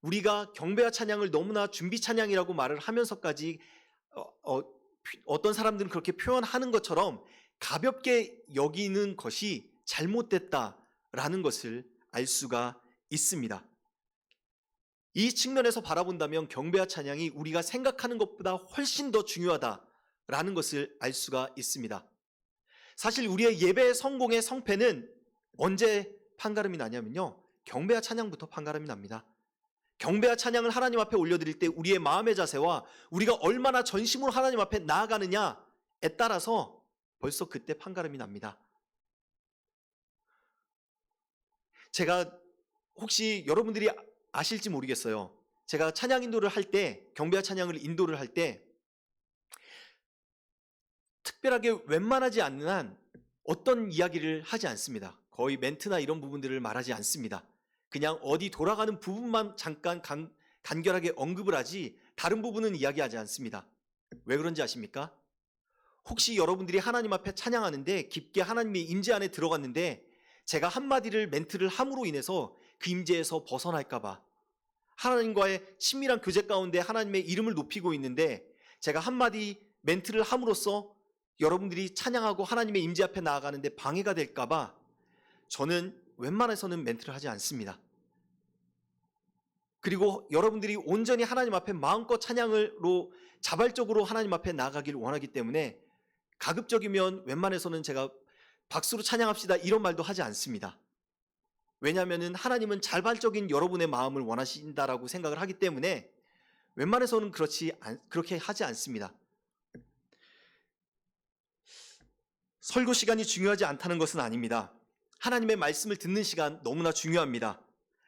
우리가 경배와 찬양을 너무나 준비 찬양이라고 말을 하면서까지 어떤 사람들은 그렇게 표현하는 것처럼 가볍게 여기는 것이 잘못됐다라는 것을 알 수가 있습니다. 이 측면에서 바라본다면 경배와 찬양이 우리가 생각하는 것보다 훨씬 더 중요하다라는 것을 알 수가 있습니다. 사실 우리의 예배 성공의 성패는 언제 판가름이 나냐면요, 경배와 찬양부터 판가름이 납니다. 경배와 찬양을 하나님 앞에 올려드릴 때 우리의 마음의 자세와 우리가 얼마나 전심으로 하나님 앞에 나아가느냐에 따라서 벌써 그때 판가름이 납니다. 제가 혹시 여러분들이 아실지 모르겠어요. 제가 찬양 인도를 할 때, 경배와 찬양을 인도를 할 때 특별하게 웬만하지 않는 한 어떤 이야기를 하지 않습니다. 거의 멘트나 이런 부분들을 말하지 않습니다. 그냥 어디 돌아가는 부분만 잠깐 간결하게 언급을 하지 다른 부분은 이야기하지 않습니다. 왜 그런지 아십니까? 혹시 여러분들이 하나님 앞에 찬양하는데 깊게 하나님의 임재 안에 들어갔는데 제가 한마디를 멘트를 함으로 인해서 그 임재에서 벗어날까 봐, 하나님과의 친밀한 교제 가운데 하나님의 이름을 높이고 있는데 제가 한마디 멘트를 함으로써 여러분들이 찬양하고 하나님의 임재 앞에 나아가는데 방해가 될까 봐 저는 웬만해서는 멘트를 하지 않습니다. 그리고 여러분들이 온전히 하나님 앞에 마음껏 찬양으로 자발적으로 하나님 앞에 나아가길 원하기 때문에 가급적이면 웬만해서는 제가 박수로 찬양합시다 이런 말도 하지 않습니다. 왜냐하면 하나님은 자발적인 여러분의 마음을 원하신다라고 생각을 하기 때문에 웬만해서는 그렇게 하지 않습니다. 설교 시간이 중요하지 않다는 것은 아닙니다. 하나님의 말씀을 듣는 시간 너무나 중요합니다.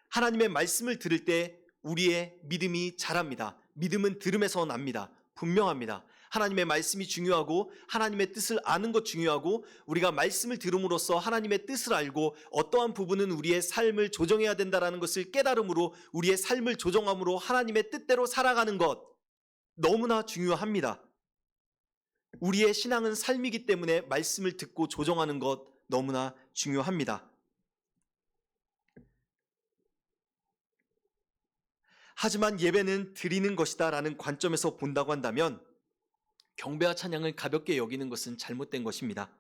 하나님의 말씀을 들을 때 우리의 믿음이 자랍니다. 믿음은 들음에서 납니다. 분명합니다. 하나님의 말씀이 중요하고 하나님의 뜻을 아는 것 중요하고 우리가 말씀을 들음으로써 하나님의 뜻을 알고 어떠한 부분은 우리의 삶을 조정해야 된다는 것을 깨달음으로 우리의 삶을 조정함으로 하나님의 뜻대로 살아가는 것 너무나 중요합니다. 우리의 신앙은 삶이기 때문에 말씀을 듣고 조정하는 것 너무나 중요합니다. 하지만 예배는 드리는 것이다 라는 관점에서 본다고 한다면 경배와 찬양을 가볍게 여기는 것은 잘못된 것입니다.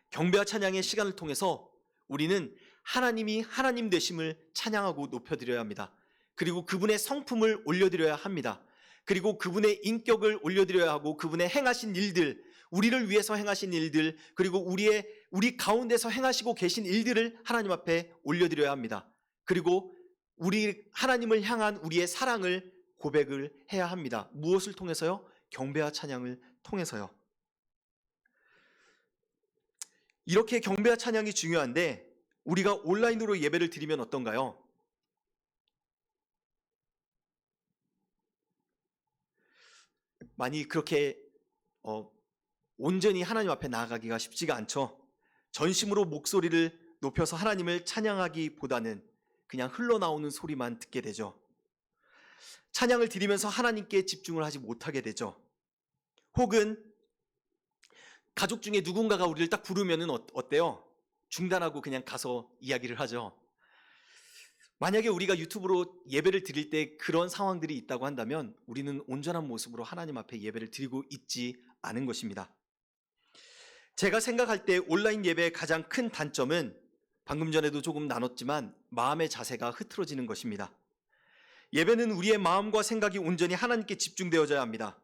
경배와 찬양의 시간을 통해서 우리는 하나님이 하나님 되심을 찬양하고 높여드려야 합니다. 그리고 그분의 성품을 올려드려야 합니다. 그리고 그분의 인격을 올려드려야 하고 그분의 행하신 일들, 우리를 위해서 행하신 일들, 그리고 우리 가운데서 행하시고 계신 일들을 하나님 앞에 올려드려야 합니다. 그리고 우리 하나님을 향한 우리의 사랑을 고백을 해야 합니다. 무엇을 통해서요? 경배와 찬양을 통해서요. 이렇게 경배와 찬양이 중요한데 우리가 온라인으로 예배를 드리면 어떤가요? 많이 그렇게 온전히 하나님 앞에 나아가기가 쉽지가 않죠. 전심으로 목소리를 높여서 하나님을 찬양하기보다는 그냥 흘러나오는 소리만 듣게 되죠. 찬양을 드리면서 하나님께 집중을 하지 못하게 되죠. 혹은 가족 중에 누군가가 우리를 딱 부르면 어때요? 중단하고 그냥 가서 이야기를 하죠. 만약에 우리가 유튜브로 예배를 드릴 때 그런 상황들이 있다고 한다면 우리는 온전한 모습으로 하나님 앞에 예배를 드리고 있지 않은 것입니다. 제가 생각할 때 온라인 예배의 가장 큰 단점은 방금 전에도 조금 나눴지만 마음의 자세가 흐트러지는 것입니다. 예배는 우리의 마음과 생각이 온전히 하나님께 집중되어져야 합니다.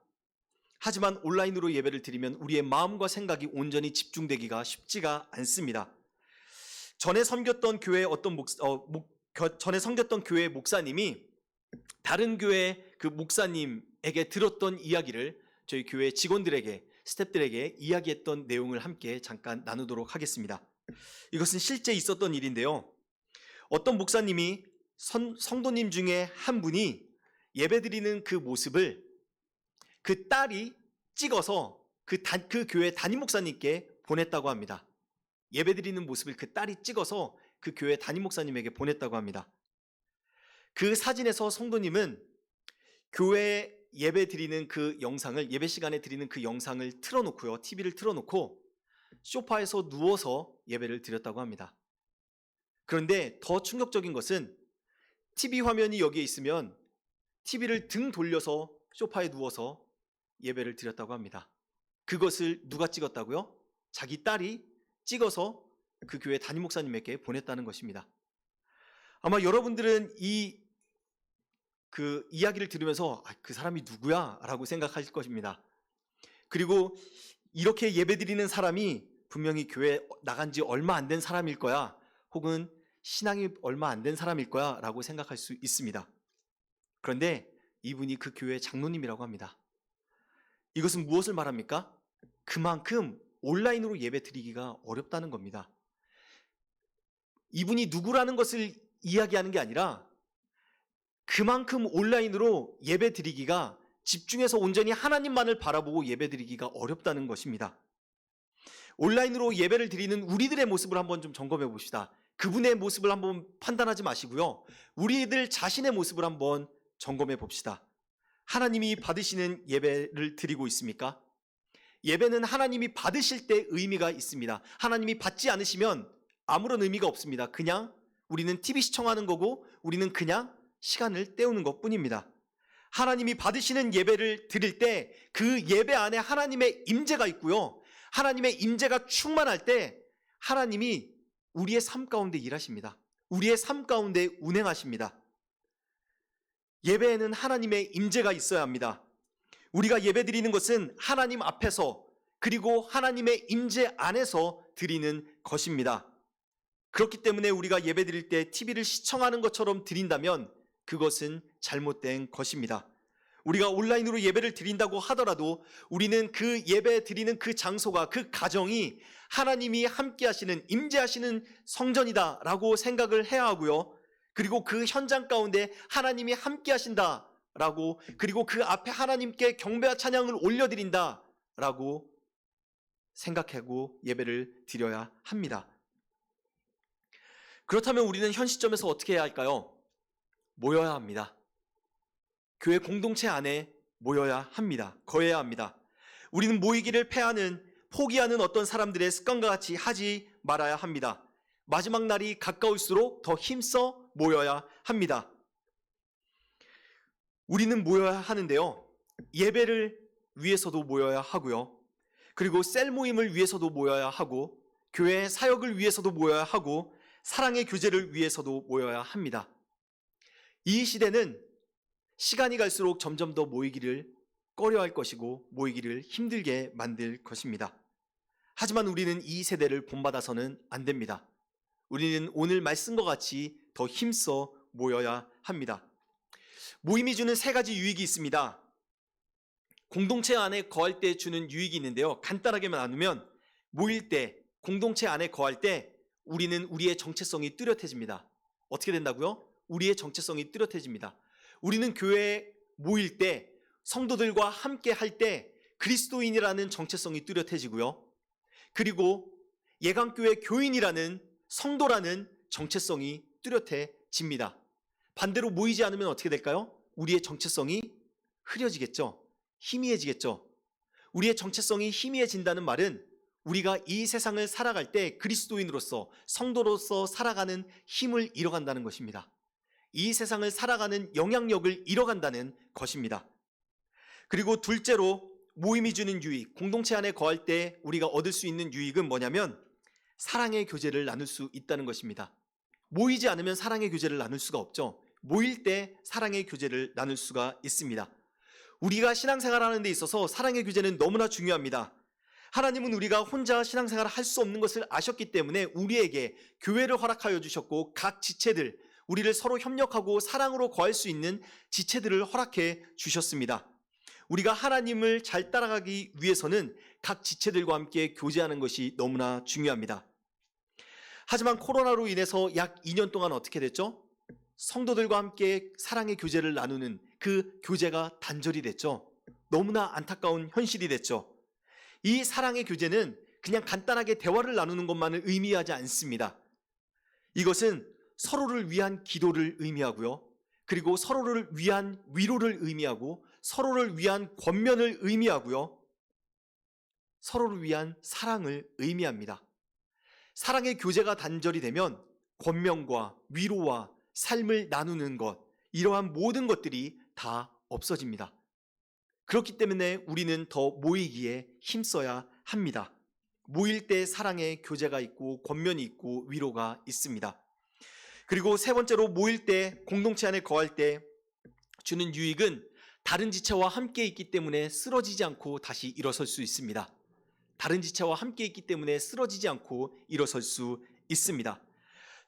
하지만 온라인으로 예배를 드리면 우리의 마음과 생각이 온전히 집중되기가 쉽지가 않습니다. 전에 섬겼던 교회의 목사님이 다른 교회 그 목사님에게 들었던 이야기를 저희 교회 직원들에게, 스태프들에게 이야기했던 내용을 함께 잠깐 나누도록 하겠습니다. 이것은 실제 있었던 일인데요. 어떤 목사님이 성도님 중에 한 분이 예배드리는 그 모습을 그 딸이 찍어서 그 교회 담임 목사님께 보냈다고 합니다. 예배드리는 모습을 그 딸이 찍어서 그 교회 담임 목사님에게 보냈다고 합니다. 그 사진에서 성도님은 교회 예배 시간에 드리는 그 영상을 틀어놓고요. TV를 틀어놓고 소파에서 누워서 예배를 드렸다고 합니다. 그런데 더 충격적인 것은 TV 화면이 여기에 있으면 TV를 등 돌려서 소파에 누워서 예배를 드렸다고 합니다. 그것을 누가 찍었다고요? 자기 딸이 찍어서 그 교회 담임 목사님에게 보냈다는 것입니다. 아마 여러분들은 그 이야기를 들으면서 그 사람이 누구야? 라고 생각하실 것입니다. 그리고 이렇게 예배드리는 사람이 분명히 교회 나간 지 얼마 안 된 사람일 거야, 혹은 신앙이 얼마 안 된 사람일 거야 라고 생각할 수 있습니다. 그런데 이분이 그 교회 장로님이라고 합니다. 이것은 무엇을 말합니까? 그만큼 온라인으로 예배 드리기가 어렵다는 겁니다. 이분이 누구라는 것을 이야기하는 게 아니라 그만큼 온라인으로 예배 드리기가, 집중해서 온전히 하나님만을 바라보고 예배 드리기가 어렵다는 것입니다. 온라인으로 예배를 드리는 우리들의 모습을 한번 좀 점검해 봅시다. 그분의 모습을 한번 판단하지 마시고요, 우리들 자신의 모습을 한번 점검해 봅시다. 하나님이 받으시는 예배를 드리고 있습니까? 예배는 하나님이 받으실 때 의미가 있습니다. 하나님이 받지 않으시면 아무런 의미가 없습니다. 그냥 우리는 TV 시청하는 거고, 우리는 그냥 시간을 때우는 것 뿐입니다. 하나님이 받으시는 예배를 드릴 때 그 예배 안에 하나님의 임재가 있고요, 하나님의 임재가 충만할 때 하나님이 우리의 삶 가운데 일하십니다. 우리의 삶 가운데 운행하십니다. 예배에는 하나님의 임재가 있어야 합니다. 우리가 예배 드리는 것은 하나님 앞에서, 그리고 하나님의 임재 안에서 드리는 것입니다. 그렇기 때문에 우리가 예배 드릴 때 TV를 시청하는 것처럼 드린다면 그것은 잘못된 것입니다. 우리가 온라인으로 예배를 드린다고 하더라도 우리는 그 예배 드리는 그 장소가, 그 가정이 하나님이 함께 하시는, 임재하시는 성전이다라고 생각을 해야 하고요, 그리고 그 현장 가운데 하나님이 함께 하신다라고, 그리고 그 앞에 하나님께 경배와 찬양을 올려드린다라고 생각하고 예배를 드려야 합니다. 그렇다면 우리는 현 시점에서 어떻게 해야 할까요? 모여야 합니다. 교회 공동체 안에 모여야 합니다. 거해야 합니다. 우리는 모이기를 포기하는 어떤 사람들의 습관과 같이 하지 말아야 합니다. 마지막 날이 가까울수록 더 힘써 모여야 합니다. 우리는 모여야 하는데요, 예배를 위해서도 모여야 하고요, 그리고 셀 모임을 위해서도 모여야 하고, 교회 사역을 위해서도 모여야 하고, 사랑의 교제를 위해서도 모여야 합니다. 이 시대는 시간이 갈수록 점점 더 모이기를 꺼려할 것이고, 모이기를 힘들게 만들 것입니다. 하지만 우리는 이 세대를 본받아서는 안 됩니다. 우리는 오늘 말씀과 같이 더 힘써 모여야 합니다. 모임이 주는 세 가지 유익이 있습니다. 공동체 안에 거할 때 주는 유익이 있는데요, 간단하게만 나누면, 모일 때, 공동체 안에 거할 때 우리는 우리의 정체성이 뚜렷해집니다. 어떻게 된다고요? 우리의 정체성이 뚜렷해집니다. 우리는 교회에 모일 때, 성도들과 함께 할 때 그리스도인이라는 정체성이 뚜렷해지고요, 그리고 예강교회 교인이라는, 성도라는 정체성이 뚜렷해집니다. 반대로 모이지 않으면 어떻게 될까요? 우리의 정체성이 흐려지겠죠. 희미해지겠죠. 우리의 정체성이 희미해진다는 말은 우리가 이 세상을 살아갈 때 그리스도인으로서, 성도로서 살아가는 힘을 잃어간다는 것입니다. 이 세상을 살아가는 영향력을 잃어간다는 것입니다. 그리고 둘째로 모임이 주는 유익, 공동체 안에 거할 때 우리가 얻을 수 있는 유익은 뭐냐면 사랑의 교제를 나눌 수 있다는 것입니다. 모이지 않으면 사랑의 교제를 나눌 수가 없죠. 모일 때 사랑의 교제를 나눌 수가 있습니다. 우리가 신앙생활하는 데 있어서 사랑의 교제는 너무나 중요합니다. 하나님은 우리가 혼자 신앙생활을 할 수 없는 것을 아셨기 때문에 우리에게 교회를 허락하여 주셨고, 각 지체들, 우리를 서로 협력하고 사랑으로 거할 수 있는 지체들을 허락해 주셨습니다. 우리가 하나님을 잘 따라가기 위해서는 각 지체들과 함께 교제하는 것이 너무나 중요합니다. 하지만 코로나로 인해서 약 2년 동안 어떻게 됐죠? 성도들과 함께 사랑의 교제를 나누는 그 교제가 단절이 됐죠. 너무나 안타까운 현실이 됐죠. 이 사랑의 교제는 그냥 간단하게 대화를 나누는 것만을 의미하지 않습니다. 이것은 서로를 위한 기도를 의미하고요, 그리고 서로를 위한 위로를 의미하고, 서로를 위한 권면을 의미하고요, 서로를 위한 사랑을 의미합니다. 사랑의 교제가 단절이 되면 권면과 위로와 삶을 나누는 것, 이러한 모든 것들이 다 없어집니다. 그렇기 때문에 우리는 더 모이기에 힘써야 합니다. 모일 때 사랑의 교제가 있고 권면이 있고 위로가 있습니다. 그리고 세 번째로, 모일 때, 공동체 안에 거할 때 주는 유익은 다른 지체와 함께 있기 때문에 쓰러지지 않고 다시 일어설 수 있습니다. 다른 지체와 함께 있기 때문에 쓰러지지 않고 일어설 수 있습니다.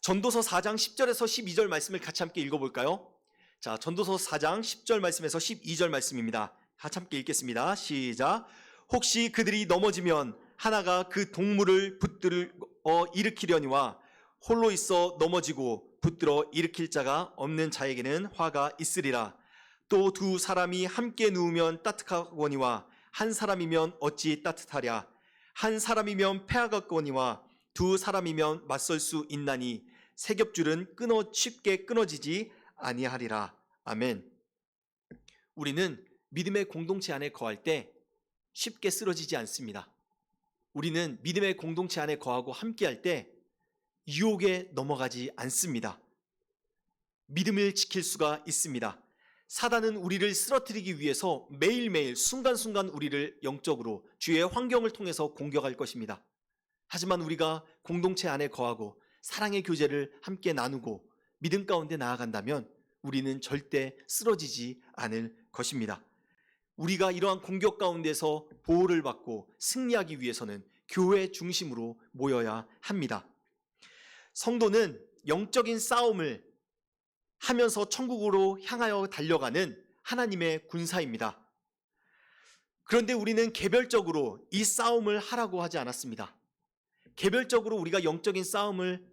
전도서 4장 10절에서 12절 말씀을 같이 함께 읽어볼까요? 자, 전도서 4장 10절 말씀에서 12절 말씀입니다. 같이 함께 읽겠습니다. 시작. 혹시 그들이 넘어지면 하나가 그 동물을 붙들어 일으키려니와 홀로 있어 넘어지고 붙들어 일으킬 자가 없는 자에게는 화가 있으리라. 또 두 사람이 함께 누우면 따뜻하거니와 한 사람이면 어찌 따뜻하랴. 한 사람이면 패하겠거니와 두 사람이면 맞설 수 있나니 세 겹줄은 쉽게 끊어지지 아니하리라. 아멘. 우리는 믿음의 공동체 안에 거할 때 쉽게 쓰러지지 않습니다. 우리는 믿음의 공동체 안에 거하고 함께할 때 유혹에 넘어가지 않습니다. 믿음을 지킬 수가 있습니다. 사단은 우리를 쓰러뜨리기 위해서 매일매일 순간순간 우리를 영적으로 주의 환경을 통해서 공격할 것입니다. 하지만 우리가 공동체 안에 거하고 사랑의 교제를 함께 나누고 믿음 가운데 나아간다면 우리는 절대 쓰러지지 않을 것입니다. 우리가 이러한 공격 가운데서 보호를 받고 승리하기 위해서는 교회 중심으로 모여야 합니다. 성도는 영적인 싸움을 하면서 천국으로 향하여 달려가는 하나님의 군사입니다. 그런데 우리는 개별적으로 이 싸움을 하라고 하지 않았습니다. 개별적으로 우리가 영적인 싸움을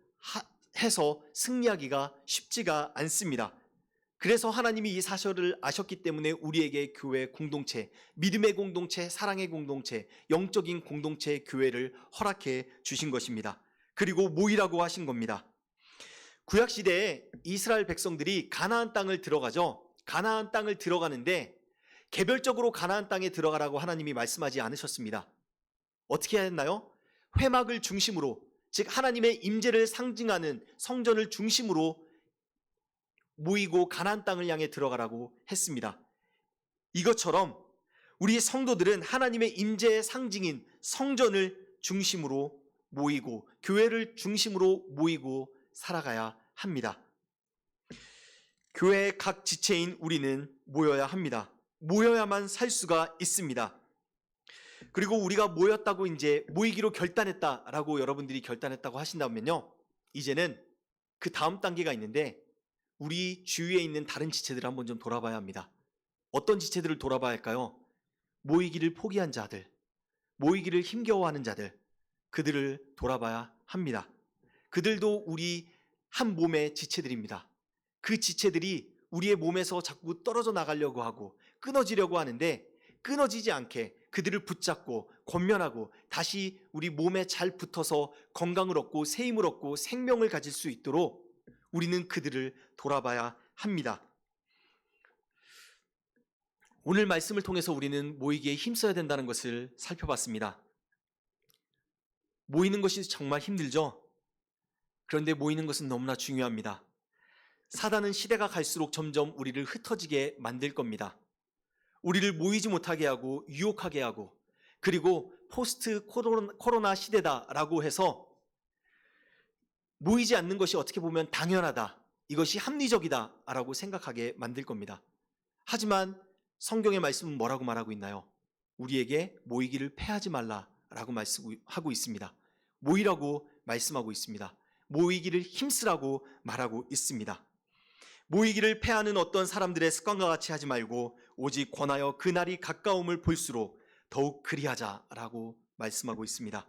해서 승리하기가 쉽지가 않습니다. 그래서 하나님이 이 사실을 아셨기 때문에 우리에게 교회 공동체, 믿음의 공동체, 사랑의 공동체, 영적인 공동체 교회를 허락해 주신 것입니다. 그리고 모이라고 하신 겁니다. 구약시대에 이스라엘 백성들이 가나안 땅을 들어가죠. 가나안 땅을 들어가는데 개별적으로 가나안 땅에 들어가라고 하나님이 말씀하지 않으셨습니다. 어떻게 했나요? 회막을 중심으로, 즉 하나님의 임재를 상징하는 성전을 중심으로 모이고 가나안 땅을 향해 들어가라고 했습니다. 이것처럼 우리 성도들은 하나님의 임재의 상징인 성전을 중심으로 모이고 교회를 중심으로 모이고 살아가야 합니다. 교회의 각 지체인 우리는 모여야 합니다. 모여야만 살 수가 있습니다. 그리고 우리가 모였다고 이제 모이기로 결단했다라고 여러분들이 결단했다고 하신다면요, 이제는 그 다음 단계가 있는데 우리 주위에 있는 다른 지체들을 한번 좀 돌아봐야 합니다. 어떤 지체들을 돌아봐야 할까요? 모이기를 포기한 자들, 모이기를 힘겨워하는 자들, 그들을 돌아봐야 합니다. 그들도 우리 한 몸의 지체들입니다. 그 지체들이 우리의 몸에서 자꾸 떨어져 나가려고 하고 끊어지려고 하는데 끊어지지 않게 그들을 붙잡고 권면하고 다시 우리 몸에 잘 붙어서 건강을 얻고 새 힘을 얻고 생명을 가질 수 있도록 우리는 그들을 돌아봐야 합니다. 오늘 말씀을 통해서 우리는 모이기에 힘써야 된다는 것을 살펴봤습니다. 모이는 것이 정말 힘들죠? 그런데 모이는 것은 너무나 중요합니다. 사단은 시대가 갈수록 점점 우리를 흩어지게 만들 겁니다. 우리를 모이지 못하게 하고 유혹하게 하고, 그리고 포스트 코로나 시대다라고 해서 모이지 않는 것이 어떻게 보면 당연하다, 이것이 합리적이다라고 생각하게 만들 겁니다. 하지만 성경의 말씀은 뭐라고 말하고 있나요? 우리에게 모이기를 패하지 말라라고 말씀하고 있습니다. 모이라고 말씀하고 있습니다. 모이기를 힘쓰라고 말하고 있습니다. 모이기를 패하는 어떤 사람들의 습관과 같이 하지 말고 오직 권하여 그날이 가까움을 볼수록 더욱 그리하자라고 말씀하고 있습니다.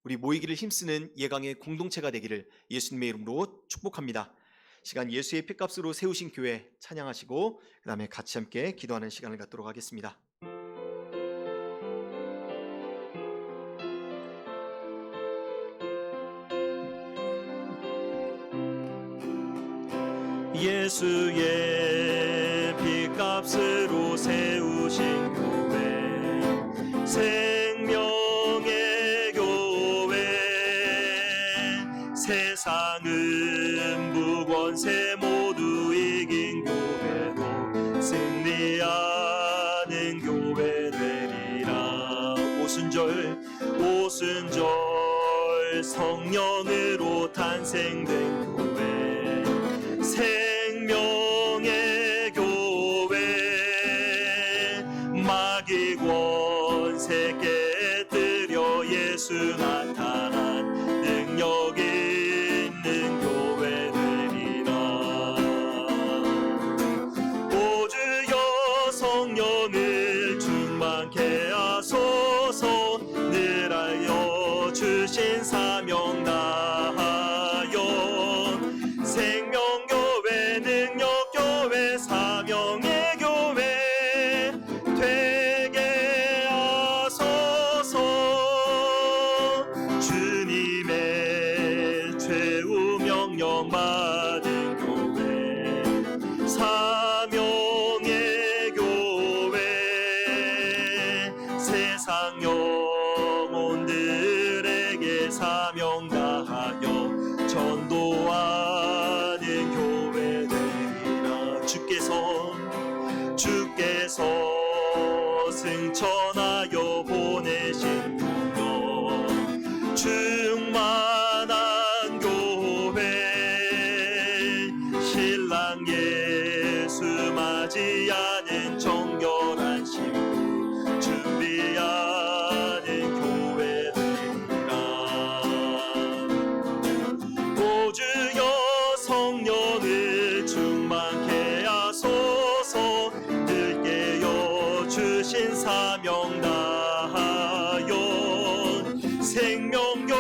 우리 모이기를 힘쓰는 예강의 공동체가 되기를 예수님의 이름으로 축복합니다. 시간 예수의 피값으로 세우신 교회 찬양하시고 그 다음에 같이 함께 기도하는 시간을 갖도록 하겠습니다. 예수의 피값으로 세우신 교회 생명 세상은 무권세 모두 이긴 교회로 승리하는 교회 되리라. 오순절 성령으로 탄생된 교회, 생명의 교회, 마귀 권세 깨뜨려 예수 나타난 능력 있는 교회 되리라. 오 주여 성령을 충만케 하소서. 늘 알려주신 사명 다하여 생명교회, 능력교회, 사명의 교회 되게 하소서. 주님의 최후 명령 받은 교회, 사명의 교회, 세상 영혼들에게 사명 다하여 전도하는 교회 되리라. 주께서 승천하여 보내신 능력 충만한 교회, 신랑 예수 맞이하는 정결한 신부 준비하는 교회 되리라. 오 주여 성령을 충만케 하소서. 늘 깨어 주신 사명 다하여 생명교